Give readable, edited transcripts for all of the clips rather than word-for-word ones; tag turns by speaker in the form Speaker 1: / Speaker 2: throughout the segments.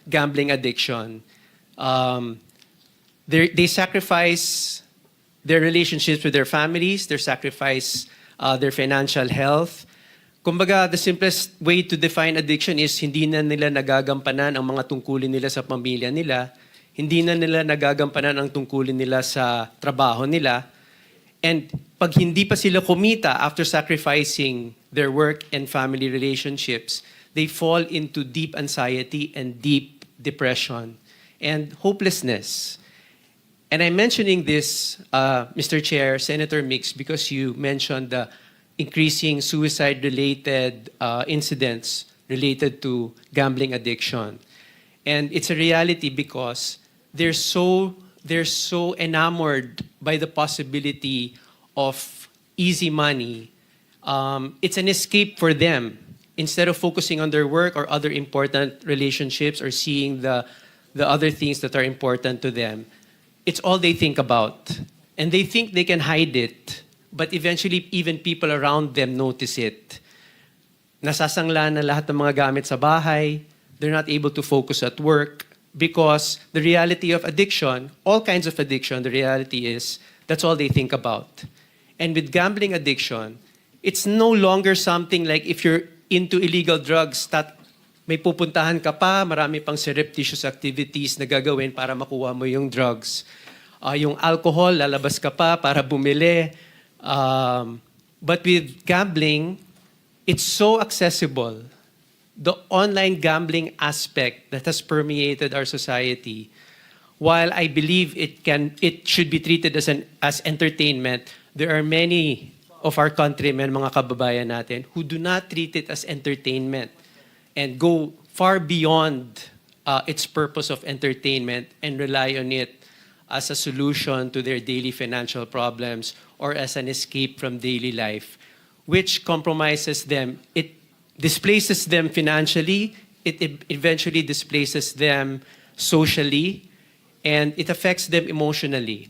Speaker 1: gambling addiction. They sacrifice their relationships with their families, they sacrifice their financial health. Kumbaga, the simplest way to define addiction is hindi na nila nagagampanan ang mga tungkulin nila sa pamilya nila, hindi na nila nagagampanan ang tungkulin nila sa trabaho nila, and pag hindi pa sila kumita after sacrificing their work and family relationships, they fall into deep anxiety and deep depression and hopelessness. And I'm mentioning this, Mr. Chair, Senator Migz, because you mentioned the increasing suicide-related incidents related to gambling addiction. And it's a reality because they're so enamored by the possibility of easy money. It's an escape for them. Instead of focusing on their work or other important relationships or seeing the other things that are important to them, it's all they think about. And they think they can hide it, but eventually even people around them notice it. Nasasangla na lahat ng mga gamit sa bahay. They're not able to focus at work because the reality of addiction, all kinds of addiction, the reality is that's all they think about. And with gambling addiction, it's no longer something like if you're into illegal drugs, may pupuntahan ka pa, marami pang surreptitious activities na gagawin para makuha mo yung drugs. Yung alcohol, lalabas ka pa para bumili. But with gambling, it's so accessible. The online gambling aspect that has permeated our society, while I believe it should be treated as entertainment, there are many of our countrymen, mga kababayan natin, who do not treat it as entertainment and go far beyond its purpose of entertainment and rely on it as a solution to their daily financial problems or as an escape from daily life, which compromises them. It displaces them financially, it eventually displaces them socially, and it affects them emotionally.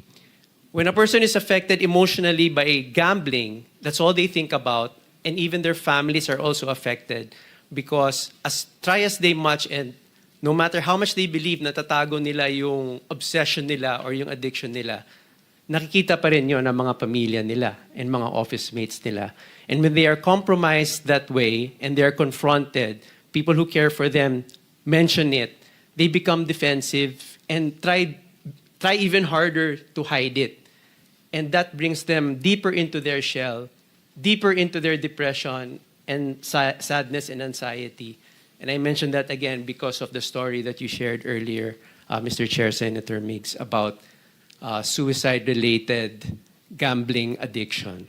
Speaker 1: When a person is affected emotionally by gambling, that's all they think about, and even their families are also affected because try as they much and no matter how much they believe na tatago nila yung obsession nila or yung addiction nila, nakikita pa rin yun ng mga pamilya nila and mga office mates nila. And when they are compromised that way and they are confronted, people who care for them mention it, they become defensive and try even harder to hide it. And that brings them deeper into their shell, deeper into their depression and sadness and anxiety. And I mentioned that again because of the story that you shared earlier, Mr. Chair, Senator Migz, about suicide-related gambling addiction.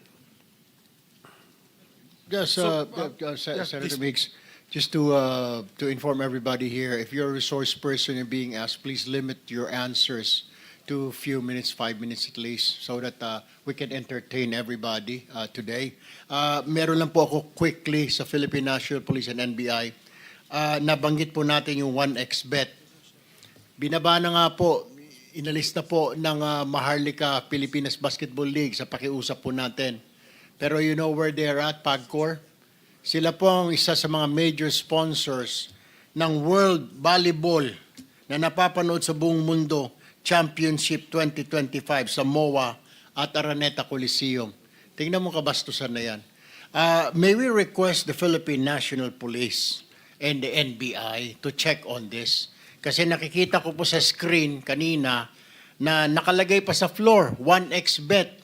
Speaker 2: Yes, Senator Migz, just to inform everybody here, if you're a resource person and being asked, please limit your answers to a few minutes, 5 minutes at least, so that we can entertain everybody today. Meron lang po ako quickly sa Philippine National Police and NBI. Nabanggit po natin yung 1xBet. Binaba na nga po, inalis na po ng Maharlika Pilipinas Basketball League sa pakiusap po natin. Pero you know where they're at, PAGCOR? Sila po ang isa sa mga major sponsors ng World Volleyball na napapanood sa buong mundo, Championship 2025 sa MOA at Araneta Coliseum. Tingnan mo kabastusan na yan. May we request the Philippine National Police and the NBI to check on this? Kasi nakikita ko po sa screen kanina na nakalagay pa sa floor, 1xBet.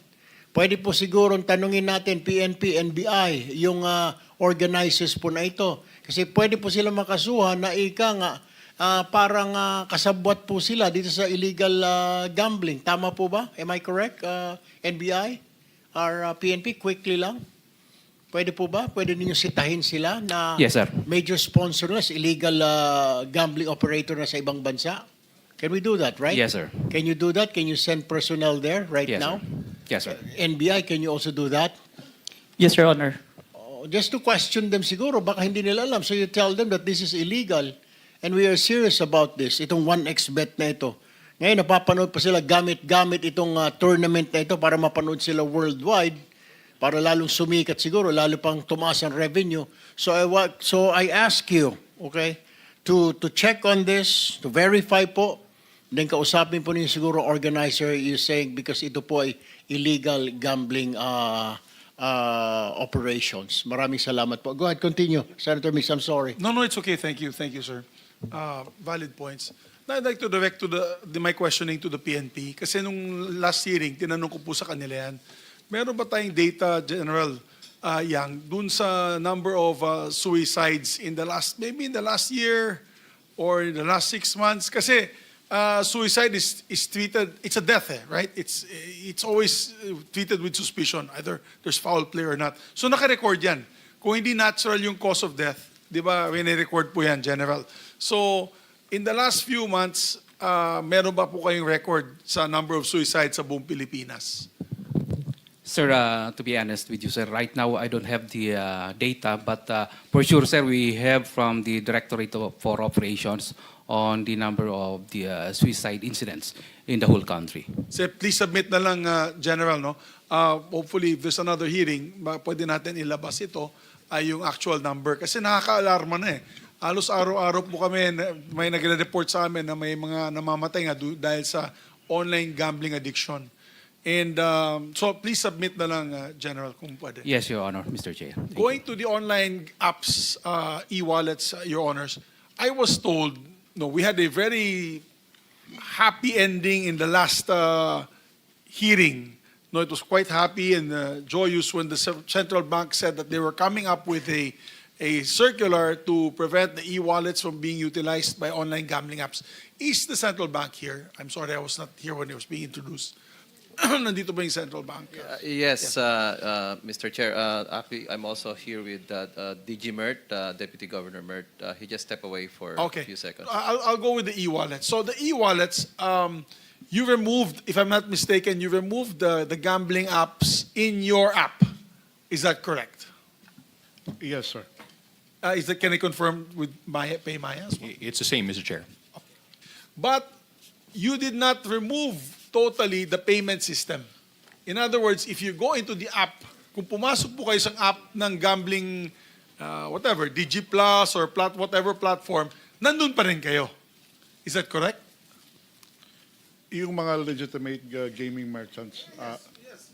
Speaker 2: Pwede po siguro tanungin natin PNP, NBI, yung organizers po na ito. Kasi pwede po sila makasuhan na parang kasabwat po sila dito sa illegal gambling. Tama po ba? Am I correct, NBI or PNP? Quickly lang. Pwede po ba? Pwede ninyo sitahin sila na
Speaker 1: Yes, sir.
Speaker 2: major sponsor na, illegal gambling operator na sa ibang bansa? Can we do that, right?
Speaker 1: Yes, sir.
Speaker 2: Can you do that? Can you send personnel there right
Speaker 1: Yes,
Speaker 2: now?
Speaker 1: sir. Yes, sir.
Speaker 2: NBI, can you also do that?
Speaker 3: Yes, Your Honor.
Speaker 2: Just to question them siguro, baka hindi nila alam. So you tell them that this is illegal and we are serious about this, itong 1xBet na ito. Ngayon, napapanood pa sila gamit-gamit itong tournament na ito para mapanood sila worldwide, para lalong sumikat siguro, lalo pang tumaas ang revenue. So I ask you, okay, to check on this, to verify po, then kausapin po niyo siguro organizer, you saying because ito po ay illegal gambling operations. Maraming salamat po. Go ahead, continue. Senator Migz, I'm sorry.
Speaker 3: No, it's okay. Thank you, sir. Valid points. Now, I'd like to direct to my questioning to the PNP. Kasi nung last hearing, tinanong ko po sa kanila yan, meron ba tayong data, General Yang, dun sa number of suicides maybe in the last year or in the last 6 months? Kasi suicide is treated, it's a death, right? It's always treated with suspicion, either there's foul play or not. So naka-record yan. Kung hindi natural yung cause of death, di ba, record po yan, General. So, in the last few months, meron ba po kayong record sa number of suicides sa buong Pilipinas?
Speaker 4: Sir, to be honest with you, sir, right now I don't have the data, but for sure, sir, we have from the Directorate for Operations on the number of the suicide incidents in the whole country.
Speaker 3: So please submit na lang, General, no? Hopefully, if there's another hearing, pwede natin ilabas ito, yung actual number. Kasi nakaka-alarma na eh. Halos araw-araw po kami, may nagre-report sa amin na may mga namamatay nga dahil sa online gambling addiction. And so please submit na lang, General, kung pwede.
Speaker 4: Yes, Your Honor, Mr. Chair. Thank
Speaker 3: Going to the online apps, e-wallets, Your Honors, I was told, no, we had a very happy ending in the last hearing. No, it was quite happy and joyous when the central bank said that they were coming up with a circular to prevent the e-wallets from being utilized by online gambling apps. Is the central bank here? I'm sorry, I was not here when it was being introduced. Nandito ba yung central bank?
Speaker 5: Yes, Mr. Chair. Actually, I'm also here with DG Mert, Deputy Governor Mert. He just stepped away for a few seconds.
Speaker 3: I'll go with the e-wallets. So the e-wallets, you removed, if I'm not mistaken, you removed the gambling apps in your app. Is that correct?
Speaker 6: Yes, sir.
Speaker 3: Can I confirm with Pay Maya as well?
Speaker 6: It's the same, Mr. Chair.
Speaker 3: But you did not remove totally the payment system. In other words, if you go into the app, kung pumasok po kayo sa app ng gambling, whatever, DG Plus or whatever platform, nandun pa rin kayo. Is that correct?
Speaker 6: Yung mga legitimate gaming merchants,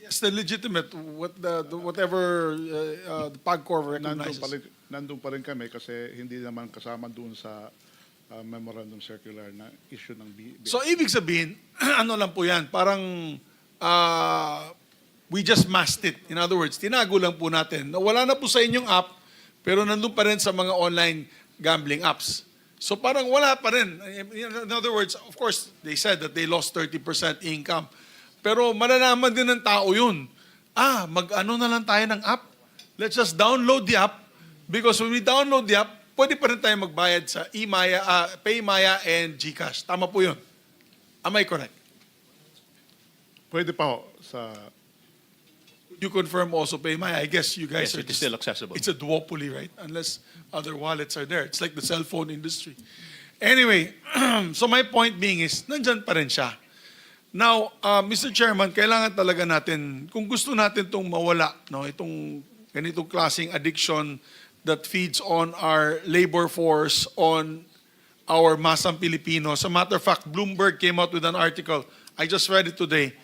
Speaker 3: Yes, the legitimate, whatever the PAGCOR recognizes.
Speaker 6: nandun pa rin kami kasi hindi naman kasama dun sa memorandum circular na issue ng
Speaker 3: So, ibig sabihin, ano lang po yan, parang we just masked it. In other words, tinago lang po natin. Wala na po sa inyong app, pero nandun pa rin sa mga online gambling apps. So, parang wala pa rin. In other words, of course, they said that they lost 30% income. Pero malalaman din ng tao yun. Mag-ano na lang tayo ng app. Let's just download the app. Because when we download the app, pwede pa rin tayo magbayad sa PayMaya and GCash. Tama po yun. Am I correct?
Speaker 6: Pwede pa ho sa...
Speaker 3: You confirm also PayMaya. I guess you guys
Speaker 6: Yes,
Speaker 3: are
Speaker 6: it is still accessible.
Speaker 3: It's a duopoly, right? Unless other wallets are there. It's like the cell phone industry. Anyway, so my point being is, nandyan pa rin siya. Now, Mr. Chairman, kailangan talaga natin, kung gusto natin itong mawala, no, itong ganitong klaseng addiction that feeds on our labor force, on our masang Pilipino. As a matter of fact, Bloomberg came out with an article. I just read it today.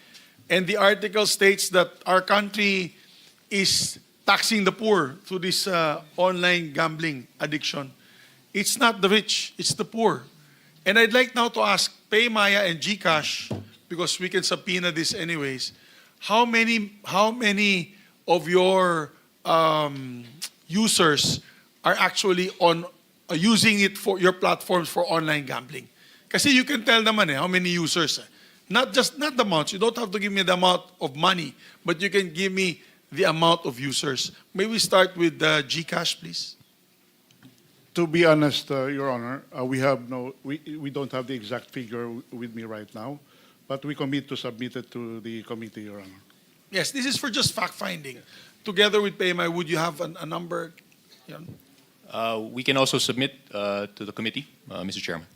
Speaker 3: And the article states that our country is taxing the poor through this online gambling addiction. It's not the rich, it's the poor. And I'd like now to ask PayMaya and GCash, because we can subpoena this anyways, how many of your users are actually using it for your platforms for online gambling? Kasi you can tell naman how many users. Not the amounts. You don't have to give me the amount of money, but you can give me the amount of users. May we start with GCash, please?
Speaker 6: To be honest, Your Honor, we don't have the exact figure with me right now, but we commit to submit it to the committee, Your Honor.
Speaker 3: Yes, this is for just fact-finding. Together with PayMaya, would you have a number?
Speaker 7: We can also submit to the committee, Mr. Chairman.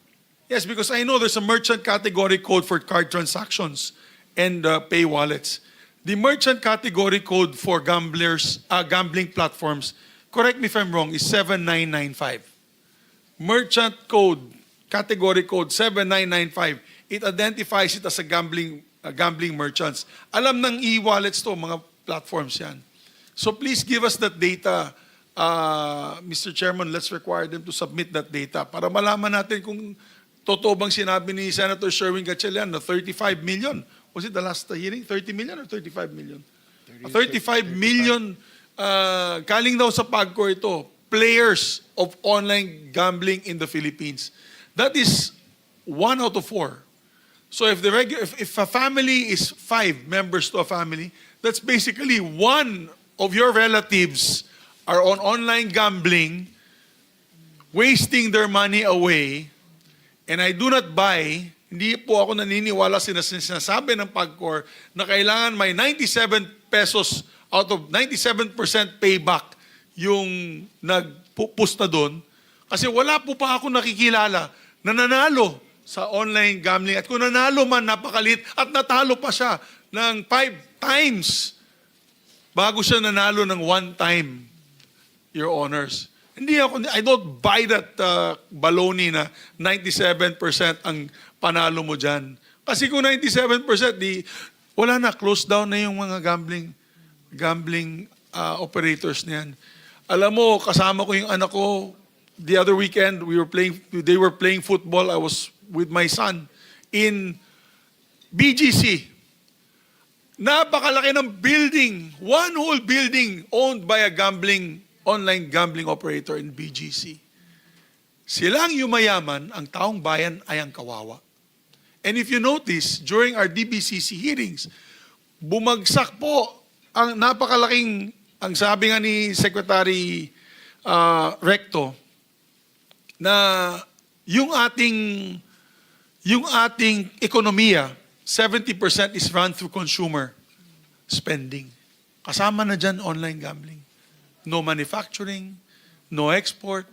Speaker 3: Yes, because I know there's a merchant category code for card transactions and pay wallets. The merchant category code for gambling platforms, correct me if I'm wrong, is 7995. merchant code, category code 7995. It identifies it as a gambling merchants. Alam ng e-wallets to, mga platforms yan. So please give us that data, Mr. Chairman. Let's require them to submit that data para malaman natin kung totoo bang sinabi ni Senator Sherwin Gatchalian na 35 million. Was it the last hearing? 30 million or 35 million? 35 million galing daw sa PAGCOR ito, players of online gambling in the Philippines. That is 1 out of 4. So if if a family is 5 members to a family, that's basically 1 of your relatives are on online gambling, wasting their money away, and I do not buy, hindi po ako naniniwala sinasabi ng PAGCOR na kailangan may 97 pesos out of 97% payback yung nagpupusta doon. Kasi wala po pa ako nakikilala na nanalo sa online gambling. At kung nanalo man, napakalit. At natalo pa siya ng 5 times bago siya nanalo ng 1 time, Your Honors. I don't buy that baloney na 97% ang panalo mo dyan. Kasi kung 97%, wala na, close down na yung mga gambling operators na yan. Alam mo, kasama ko yung anak ko, the other weekend, they were playing football. I was with my son in BGC. Napakalaki ng building, one whole building owned by a online gambling operator in BGC. Silang yumayaman, ang taong bayan ay ang kawawa. And if you notice, during our DBCC hearings, bumagsak po ang napakalaking, ang sabi nga ni Secretary Recto, na yung ating ekonomiya, 70% is run through consumer spending. Kasama na dyan online gambling. No manufacturing, no export,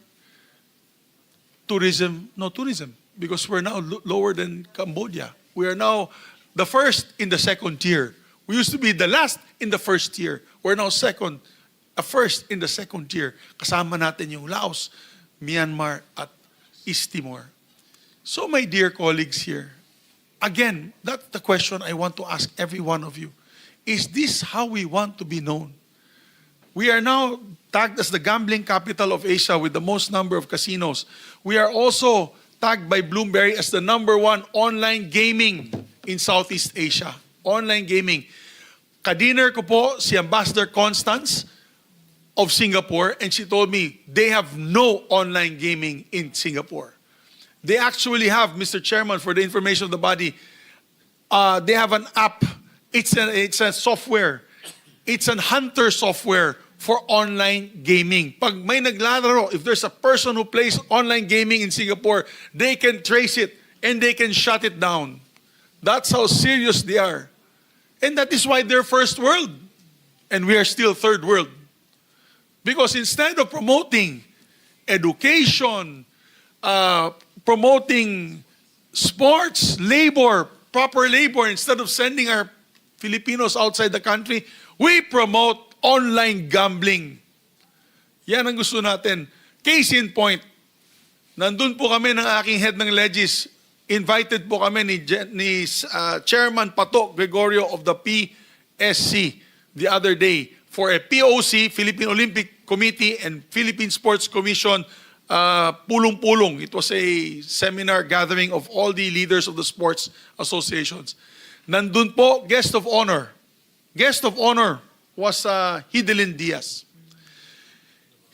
Speaker 3: no tourism, because we're now lower than Cambodia. We are now the first in the second tier. We used to be the last in the first tier. We're now first in the second tier. Kasama natin yung Laos, Myanmar, at East Timor. So my dear colleagues here, again, that's the question I want to ask every one of you. Is this how we want to be known? We are now tagged as the gambling capital of Asia with the most number of casinos. We are also tagged by Bloomberg as the #1 online gaming in Southeast Asia. Online gaming. Kadiner ko po si Ambassador Constance of Singapore, and she told me they have no online gaming in Singapore. They actually have, Mr. Chairman, for the information of the body, they have an app. It's a software. It's an hunter software for online gaming. Pag may naglalaro, if there's a person who plays online gaming in Singapore, they can trace it and they can shut it down. That's how serious they are. And that is why they're first world. And we are still third world. Because instead of promoting education, promoting sports, labor, proper labor, instead of sending our Filipinos outside the country, we promote online gambling. Yan ang gusto natin. Case in point, nandun po kami ng aking head ng Legis. Invited po kami ni Chairman Pato Gregorio of the PSC the other day for a POC, Philippine Olympic Committee and Philippine Sports Commission pulong-pulong. It was a seminar gathering of all the leaders of the sports associations. Nandun po, guest of honor. Guest of honor was Hidelin Diaz.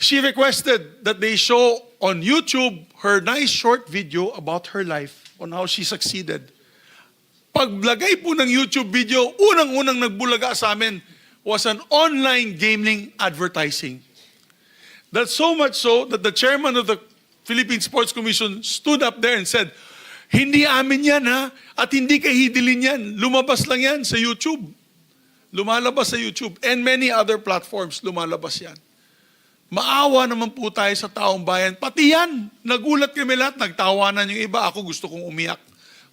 Speaker 3: She requested that they show on YouTube her nice short video about her life, on how she succeeded. Paglagay po ng YouTube video, unang-unang nagbulaga sa amin was an online gaming advertising. That's so much so that the chairman of the Philippine Sports Commission stood up there and said, hindi amin yan ha, at hindi kay Hidelin yan. Lumabas lang yan sa YouTube. Lumalabas sa YouTube and many other platforms, lumalabas yan. Maawa naman po tayo sa taong bayan. Pati yan, nagulat kami lahat, nagtawanan yung iba. Ako gusto kong umiyak.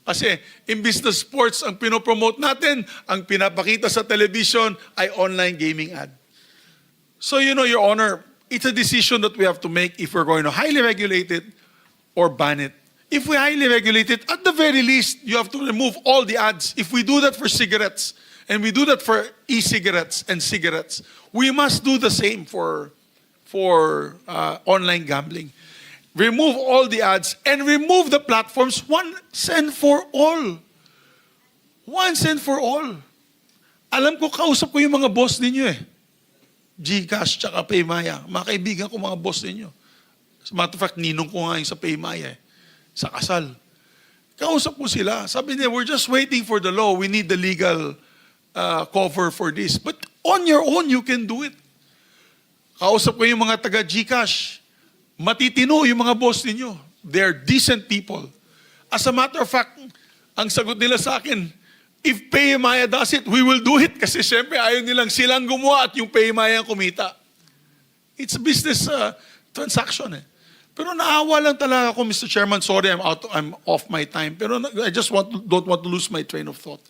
Speaker 3: Kasi imbis na sports ang pinopromote natin, ang pinapakita sa television ay online gaming ad. So you know, Your Honor, it's a decision that we have to make if we're going to highly regulate it or ban it. If we highly regulate it, at the very least, you have to remove all the ads. If we do that for cigarettes, and we do that for e-cigarettes and cigarettes, we must do the same for online gambling. Remove all the ads and remove the platforms once and for all. Once and for all. Alam ko, kausap ko yung mga boss ninyo eh. GCash tsaka Paymaya. Mga kaibigan ko, mga boss ninyo. As a matter of fact, ninong ko nga yung sa Paymaya eh. Sa kasal. Kausap ko sila. Sabi niya, we're just waiting for the law. We need the legal cover for this. But on your own, you can do it. Kausap ko yung mga taga GCash. Matitino yung mga boss ninyo. They're decent people. As a matter of fact, ang sagot nila sa akin, if Paymaya does it, we will do it. Kasi siyempre, ayaw nilang silang gumawa at yung Paymaya ang kumita. It's a business transaction eh. Pero naawa lang talaga ako, Mr. Chairman. Sorry, I'm off my time. Pero I just don't want to lose my train of thought.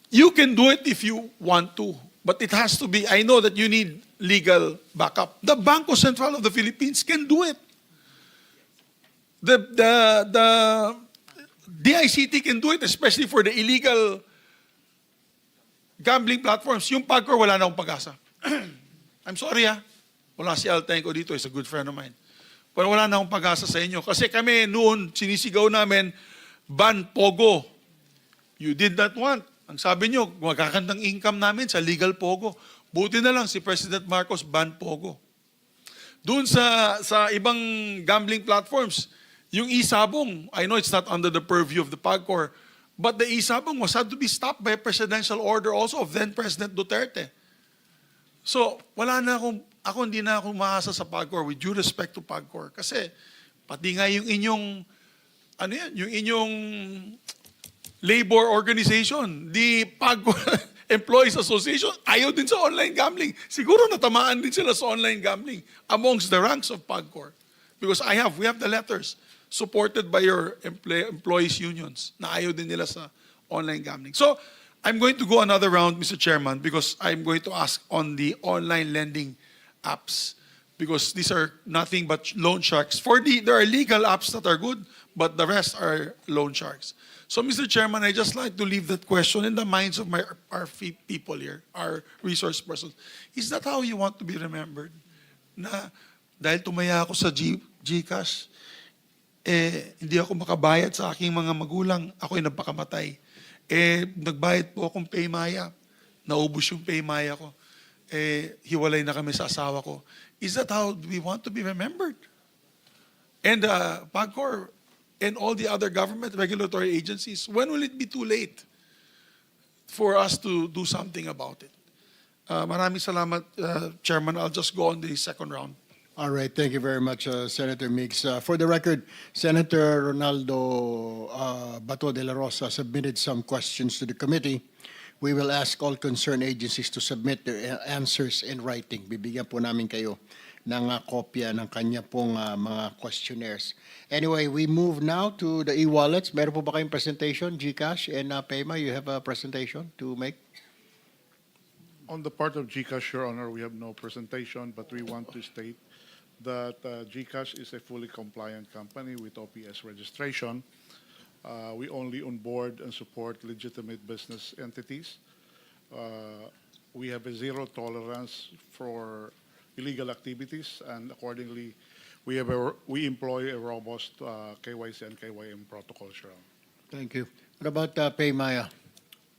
Speaker 3: You can do it if you want to. But it has to be, I know that you need legal backup. The Bangko Sentral of the Philippines can do it. The DICT can do it, especially for the illegal gambling platforms. Yung Pagcor, wala na akong pag-asa. I'm sorry wala si Altenco dito, is a good friend of mine. Pero wala na akong pag-asa sa inyo. Kasi kami noon, sinisigaw namin, ban Pogo. You did not want. Ang sabi nyo, magkakandang income namin sa legal Pogo. Buti na lang si President Marcos ban Pogo. Doon sa ibang gambling platforms, yung e-sabong, I know it's not under the purview of the Pagcor, but the e-sabong was had to be stopped by a presidential order also of then President Duterte. So, hindi na ako maasa sa Pagcor with due respect to Pagcor. Kasi, pati nga yung inyong, yung inyong labor organization, the Pagcor Employees Association, ayaw din sa online gambling. Siguro natamaan din sila sa online gambling amongst the ranks of Pagcor. Because we have the letters supported by your employees unions na ayaw din nila sa online gambling. So, I'm going to go another round, Mr. Chairman, because I'm going to ask on the online lending apps. Because these are nothing but loan sharks. There are legal apps that are good, but the rest are loan sharks. So, Mr. Chairman, I just like to leave that question in the minds of our people here, our resource persons. Is that how you want to be remembered? Na dahil tumaya ako sa GCash, hindi ako makabayad sa aking mga magulang, ako'y nagpakamatay. Nagbayad po akong Paymaya, naubos yung Paymaya ko. Hiwalay na kami sa asawa ko. Is that how we want to be remembered? And Pagcor and all the other government regulatory agencies, when will it be too late for us to do something about it? Maraming salamat, Chairman. I'll just go on the second round.
Speaker 2: All right, thank you very much, Senator Migz. For the record, Senator Ronaldo Bato de la Rosa submitted some questions to the committee. We will ask all concerned agencies to submit their answers in writing. Bibigyan po namin kayo ng kopya ng kanya pong mga questionnaires. Anyway, we move now to the e-wallets. Meron po ba kayong presentation, GCash and Payma? You have a presentation to make?
Speaker 6: On the part of GCash, Your Honor, we have no presentation, but we want to state that GCash is a fully compliant company with OPS registration. We only onboard and support legitimate business entities. We have a zero tolerance for illegal activities, and accordingly, we employ a robust KYC and KYM protocol, Your Honor.
Speaker 2: Thank you. What about Paymaya?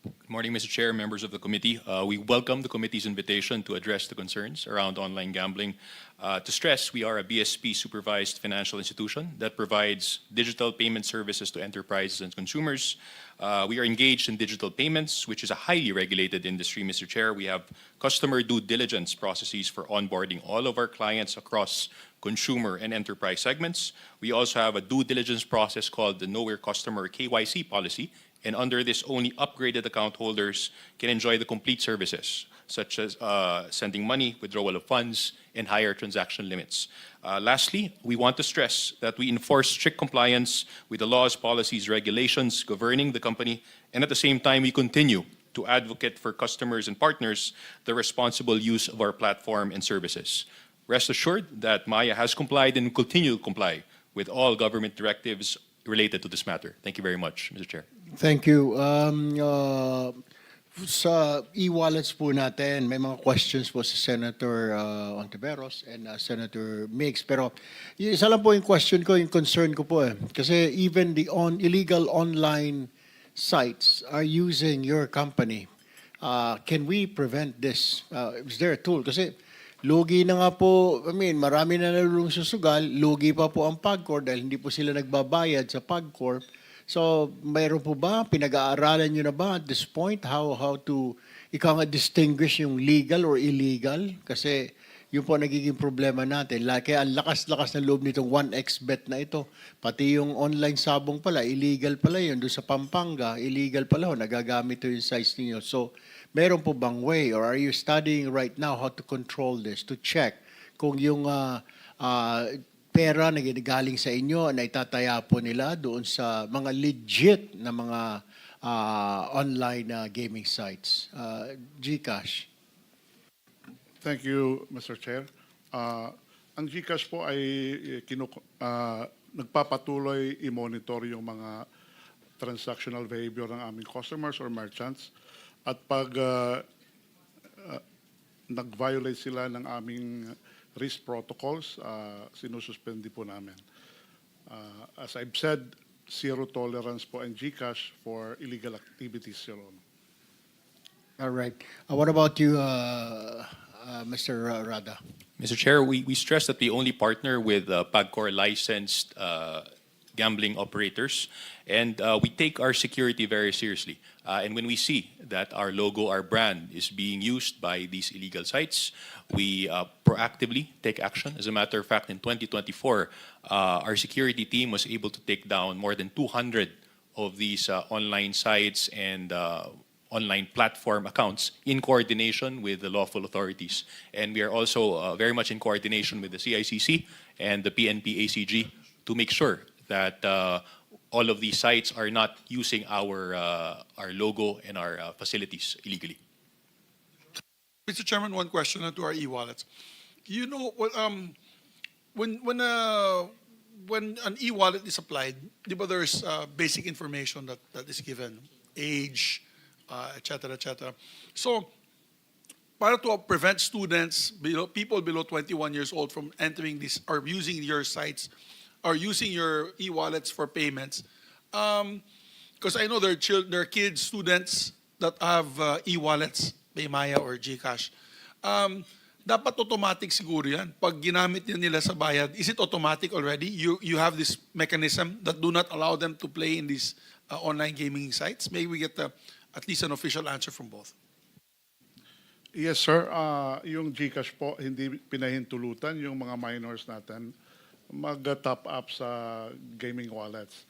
Speaker 7: Good morning, Mr. Chair, members of the committee. We welcome the committee's invitation to address the concerns around online gambling. To stress, we are a BSP-supervised financial institution that provides digital payment services to enterprises and consumers. We are engaged in digital payments, which is a highly regulated industry, Mr. Chair. We have customer due diligence processes for onboarding all of our clients across consumer and enterprise segments. We also have a due diligence process called the Know Your Customer KYC policy. And under this, only upgraded account holders can enjoy the complete services, such as sending money, withdrawal of funds, and higher transaction limits. Lastly, we want to stress that we enforce strict compliance with the laws, policies, regulations governing the company, and at the same time, we continue to advocate for customers and partners the responsible use of our platform and services. Rest assured that Maya has complied and will continue to comply with all government directives related to this matter. Thank you very much, Mr. Chair.
Speaker 2: Thank you. Sa e-wallets po natin, may mga questions po si Senator Ontiveros and Senator Migz. Pero yung isa lang po yung question ko, yung concern ko po eh. Kasi even the illegal online sites are using your company. Can we prevent this? Is there a tool? Kasi lugi na nga po, marami na nalulung susugal, lugi pa po ang PAGCOR dahil hindi po sila nagbabayad sa PAGCOR. So, mayroon po ba, pinag-aaralan nyo na ba at this point how to distinguish yung legal or illegal? Kasi yun po nagiging problema natin. Kaya ang lakas-lakas na loob nitong 1xBet na ito. Pati yung online sabong pala, illegal pala yun. Doon sa Pampanga, illegal pala, nagagamit ito yung size ninyo. So, meron po bang way or are you studying right now how to control this, to check kung yung pera na galing sa inyo na itataya po nila doon sa mga legit na mga online gaming sites? GCash.
Speaker 6: Thank you, Mr. Chair. Ang GCash po ay nagpapatuloy i-monitor yung mga transactional behavior ng aming customers or merchants. At pag nag-violate sila ng aming risk protocols, sinususpendi po namin. As I've said, zero tolerance po ang GCash for illegal activities, Your Honor.
Speaker 2: All right. What about you, Mr. Rada?
Speaker 7: Mr. Chair, we stress that we only partner with PAGCOR licensed gambling operators, and we take our security very seriously. And when we see that our logo, our brand is being used by these illegal sites, we proactively take action. As a matter of fact, in 2024, our security team was able to take down more than 200 of these online sites and online platform accounts in coordination with the lawful authorities. And we are also very much in coordination with the CICC and the PNP ACG to make sure that all of these sites are not using our logo and our facilities illegally.
Speaker 3: Mr. Chairman, one question to our e-wallets. You know, when an e-wallet is applied, there's basic information that is given, age, etc., etc. So, para to prevent students, people below 21 years old from entering this or using your sites or using your e-wallets for payments, because I know there are kids, students that have e-wallets, Paymaya or GCash. Dapat automatic siguro yan. Pag ginamit nila sa bayad, is it automatic already? You have this mechanism that do not allow them to play in these online gaming sites? Maybe we get at least an official answer from both.
Speaker 6: Yes, sir. Yung GCash po, hindi pinahintulutan yung mga minors natin mag-top up sa gaming wallets.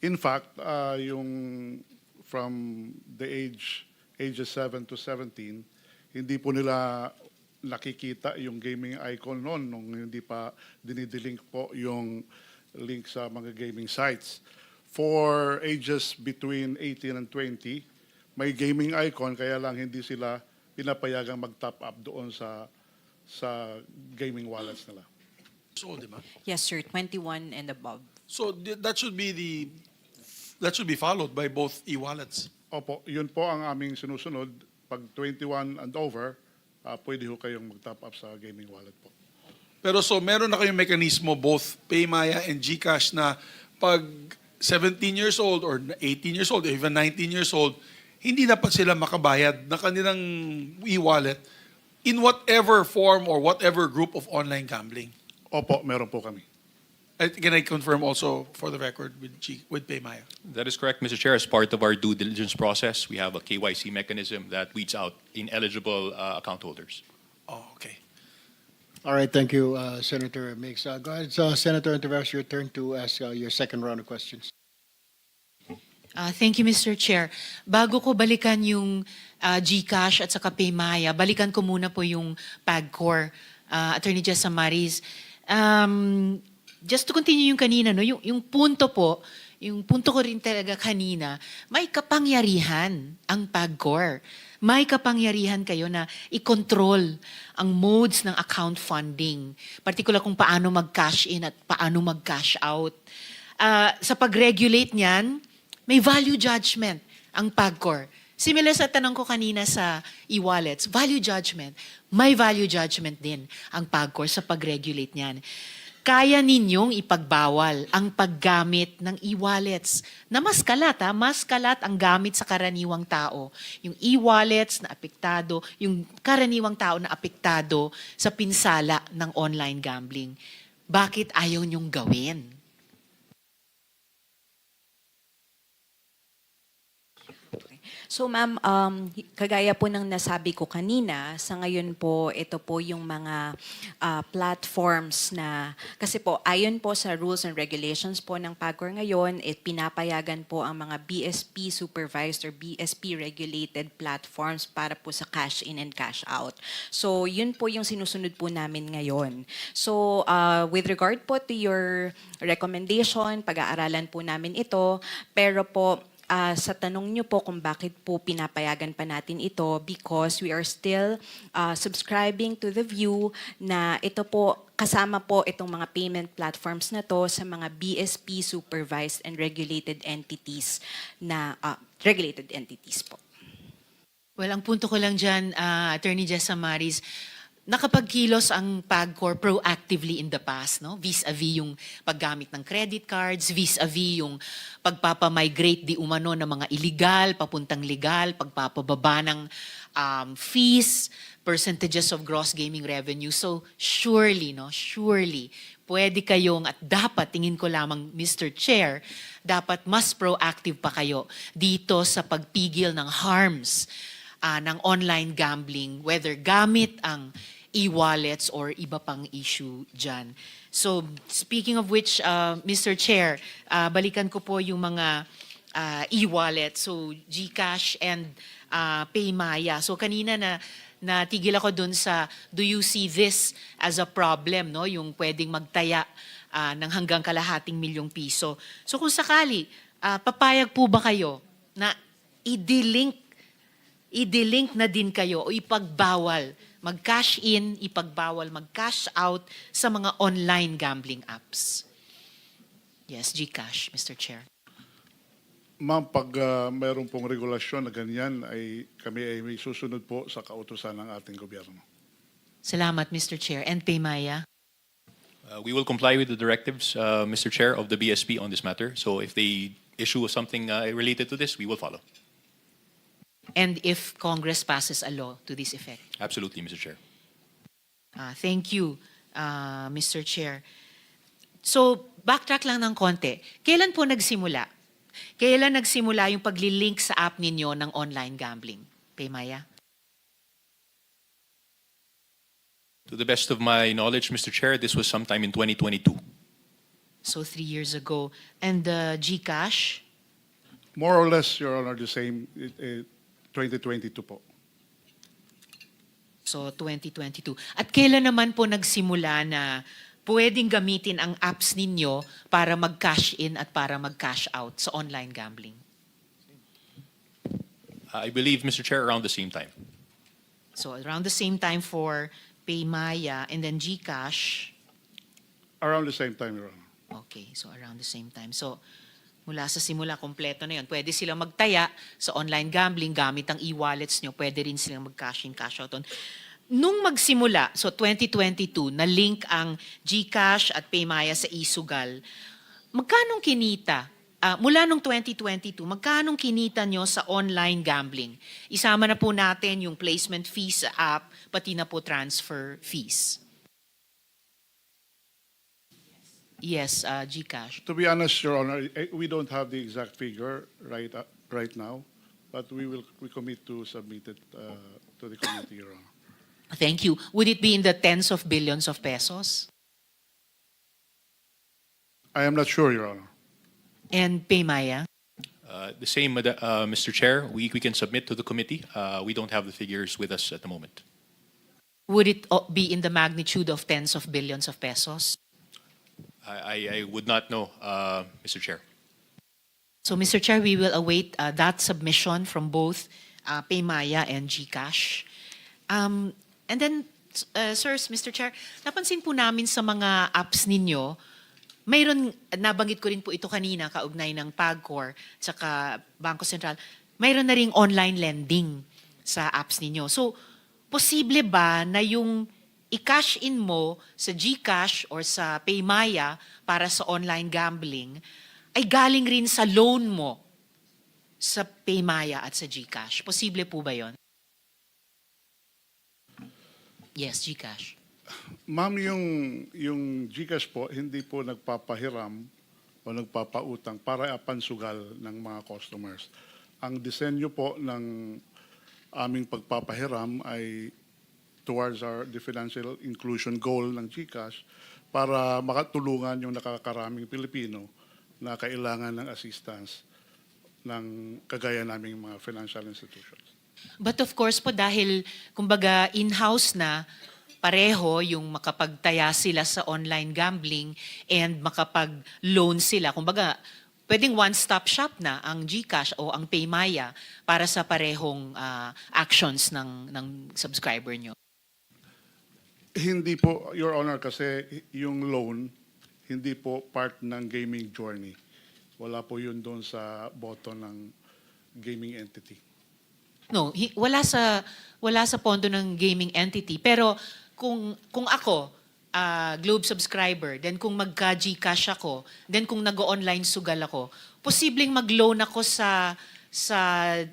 Speaker 6: In fact, yung from the ages 7 to 17, hindi po nila nakikita yung gaming icon noon nung hindi pa dinidilink po yung link sa mga gaming sites. For ages between 18 and 20, may gaming icon kaya lang hindi sila pinapayagang mag-top up doon sa gaming wallets nila.
Speaker 3: So, di ba?
Speaker 8: Yes, sir. 21 and above.
Speaker 3: So that should be followed by both e-wallets.
Speaker 6: Opo, yun po ang aming sinusunod. Pag 21 and over, pwede ho kayong mag-top up sa gaming wallet po.
Speaker 3: Pero so meron na kayong mekanismo both Paymaya and GCash na pag 17 years old or 18 years old or even 19 years old, hindi dapat sila makabayad na kanilang e-wallet in whatever form or whatever group of online gambling.
Speaker 6: Opo, meron po kami.
Speaker 3: Can I confirm also for the record with Paymaya?
Speaker 7: That is correct, Mr. Chair. As part of our due diligence process, we have a KYC mechanism that weeds out ineligible account holders.
Speaker 3: Oh, okay.
Speaker 2: All right, thank you, Senator Migz. Go ahead, Senator Ontiveros, your turn to ask your second round of questions.
Speaker 8: Thank you, Mr. Chair. Bago ko balikan yung GCash at saka Paymaya, balikan ko muna po yung PAGCOR, Attorney Jess Samaris. Just to continue yung kanina, no, yung punto po, yung punto ko rin talaga kanina, may kapangyarihan ang PAGCOR. may kapangyarihan kayo na i-control ang modes ng account funding. Particular kung paano mag-cash in at paano mag-cash out. Sa pag-regulate niyan, may value judgment ang PAGCOR. Similar sa tanong ko kanina sa e-wallets, value judgment. May value judgment din ang PAGCOR sa pag-regulate niyan. Kaya ninyong ipagbawal ang paggamit ng e-wallets na mas kalat ang gamit sa karaniwang tao. Yung e-wallets na apektado, yung karaniwang tao na apektado sa pinsala ng online gambling. Bakit ayaw nyong gawin?
Speaker 9: So ma'am, kagaya po ng nasabi ko kanina, sa ngayon po, ito po yung mga platforms na, kasi po, ayon po sa rules and regulations po ng PAGCOR ngayon, pinapayagan po ang mga BSP supervised or BSP regulated platforms para po sa cash in and cash out. So yun po yung sinusunod po namin ngayon. So with regard po to your recommendation, pag-aaralan po namin ito, pero po, sa tanong nyo po kung bakit po pinapayagan pa natin ito, because we are still subscribing to the view na ito po, kasama po itong mga payment platforms na to sa mga BSP supervised and regulated entities na regulated entities po.
Speaker 8: Well, ang punto ko lang dyan, Attorney Jessa Maris, nakapagkilos ang PAGCOR proactively in the past, no? Vis-a-vis yung paggamit ng credit cards, vis-a-vis yung pagpapamigrate di umano ng mga illegal, papuntang legal, pagpapababa ng fees, percentages of gross gaming revenue. So surely, pwede kayong at dapat, tingin ko lamang Mr. Chair, dapat mas proactive pa kayo dito sa pagpigil ng harms ng online gambling, whether gamit ang e-wallets or iba pang issue dyan. So, speaking of which, Mr. Chair, balikan ko po yung mga e-wallet, so GCash and Paymaya. So, kanina natigil ako dun sa, do you see this as a problem, no? Yung pwedeng magtaya ng hanggang kalahating milyong piso. So, kung sakali, papayag po ba kayo na i-delink na din kayo o ipagbawal mag-cash in, ipagbawal mag-cash out sa mga online gambling apps? Yes, GCash, Mr. Chair.
Speaker 6: Ma'am, pag mayroon pong regulasyon na ganyan, kami ay may susunod po sa kautusan ng ating gobyerno.
Speaker 8: Salamat, Mr. Chair. And Paymaya?
Speaker 7: We will comply with the directives, Mr. Chair, of the BSP on this matter. So if they issue something related to this, we will follow.
Speaker 8: And if Congress passes a law to this effect?
Speaker 7: Absolutely, Mr. Chair.
Speaker 8: Thank you, Mr. Chair. So, backtrack lang ng konti. Kailan po nagsimula? Kailan nagsimula yung paglilink sa app ninyo ng online gambling? Paymaya?
Speaker 7: To the best of my knowledge, Mr. Chair, this was sometime in 2022.
Speaker 8: So 3 years ago. And the GCash?
Speaker 6: More or less, Your Honor, the same, 2022 po.
Speaker 8: So 2022. At kailan naman po nagsimula na pwedeng gamitin ang apps ninyo para mag-cash in at para mag-cash out sa online gambling?
Speaker 7: I believe, Mr. Chair, around the same time.
Speaker 8: So around the same time for Paymaya and then GCash.
Speaker 6: Around the same time, Your Honor.
Speaker 8: Okay, so around the same time. So mula sa simula, kompleto na yun. Pwede silang magtaya sa online gambling gamit ang e-wallets nyo. Pwede rin silang mag-cash in, cash out on. Nung magsimula, so 2022, na-link ang GCash at Paymaya sa e-sugal, magkanong kinita? Mula nung 2022, magkanong kinita nyo sa online gambling? Isama na po natin yung placement fees sa app, pati na po transfer fees. Yes, GCash.
Speaker 6: To be honest, Your Honor, we don't have the exact figure right now, but we commit to submit it to the committee, Your Honor.
Speaker 8: Thank you. Would it be in the tens of billions of pesos?
Speaker 6: I am not sure, Your Honor.
Speaker 8: And Paymaya?
Speaker 7: The same, Mr. Chair, we can submit to the committee. We don't have the figures with us at the moment.
Speaker 8: Would it be in the magnitude of tens of billions of pesos?
Speaker 7: I would not know, Mr. Chair.
Speaker 8: So, Mr. Chair, we will await that submission from both Paymaya and GCash. And then, sirs, Mr. Chair, napansin po namin sa mga apps ninyo, mayroon, nabanggit ko rin po ito kanina, kaugnay ng PAGCOR, tsaka Bangko Sentral, mayroon na ring online lending sa apps ninyo. So, posible ba na yung i-cash in mo sa GCash or sa Paymaya para sa online gambling ay galing rin sa loan mo sa Paymaya at sa GCash? Posible po ba yon? Yes, GCash.
Speaker 6: Ma'am, yung GCash po, hindi po nagpapahiram o nagpapautang para pansugal ng mga customers. Ang disenyo po ng aming pagpapahiram ay towards the financial inclusion goal ng GCash para makatulungan yung nakakaraming Pilipino na kailangan ng assistance ng kagaya naming mga financial institutions.
Speaker 8: But of course po, dahil kumbaga in-house na, pareho yung makapagtaya sila sa online gambling and makapag-loan sila. Kumbaga, pwedeng one-stop shop na ang GCash o ang Paymaya para sa parehong actions ng subscriber nyo.
Speaker 6: Hindi po, Your Honor, kasi yung loan, hindi po part ng gaming journey. Wala po yun doon sa bottom ng gaming entity.
Speaker 8: No, wala sa pondo ng gaming entity. Pero kung ako, Globe subscriber, then kung magka-GCash ako, then kung nag-online sugal ako, posibleng mag-loan ako sa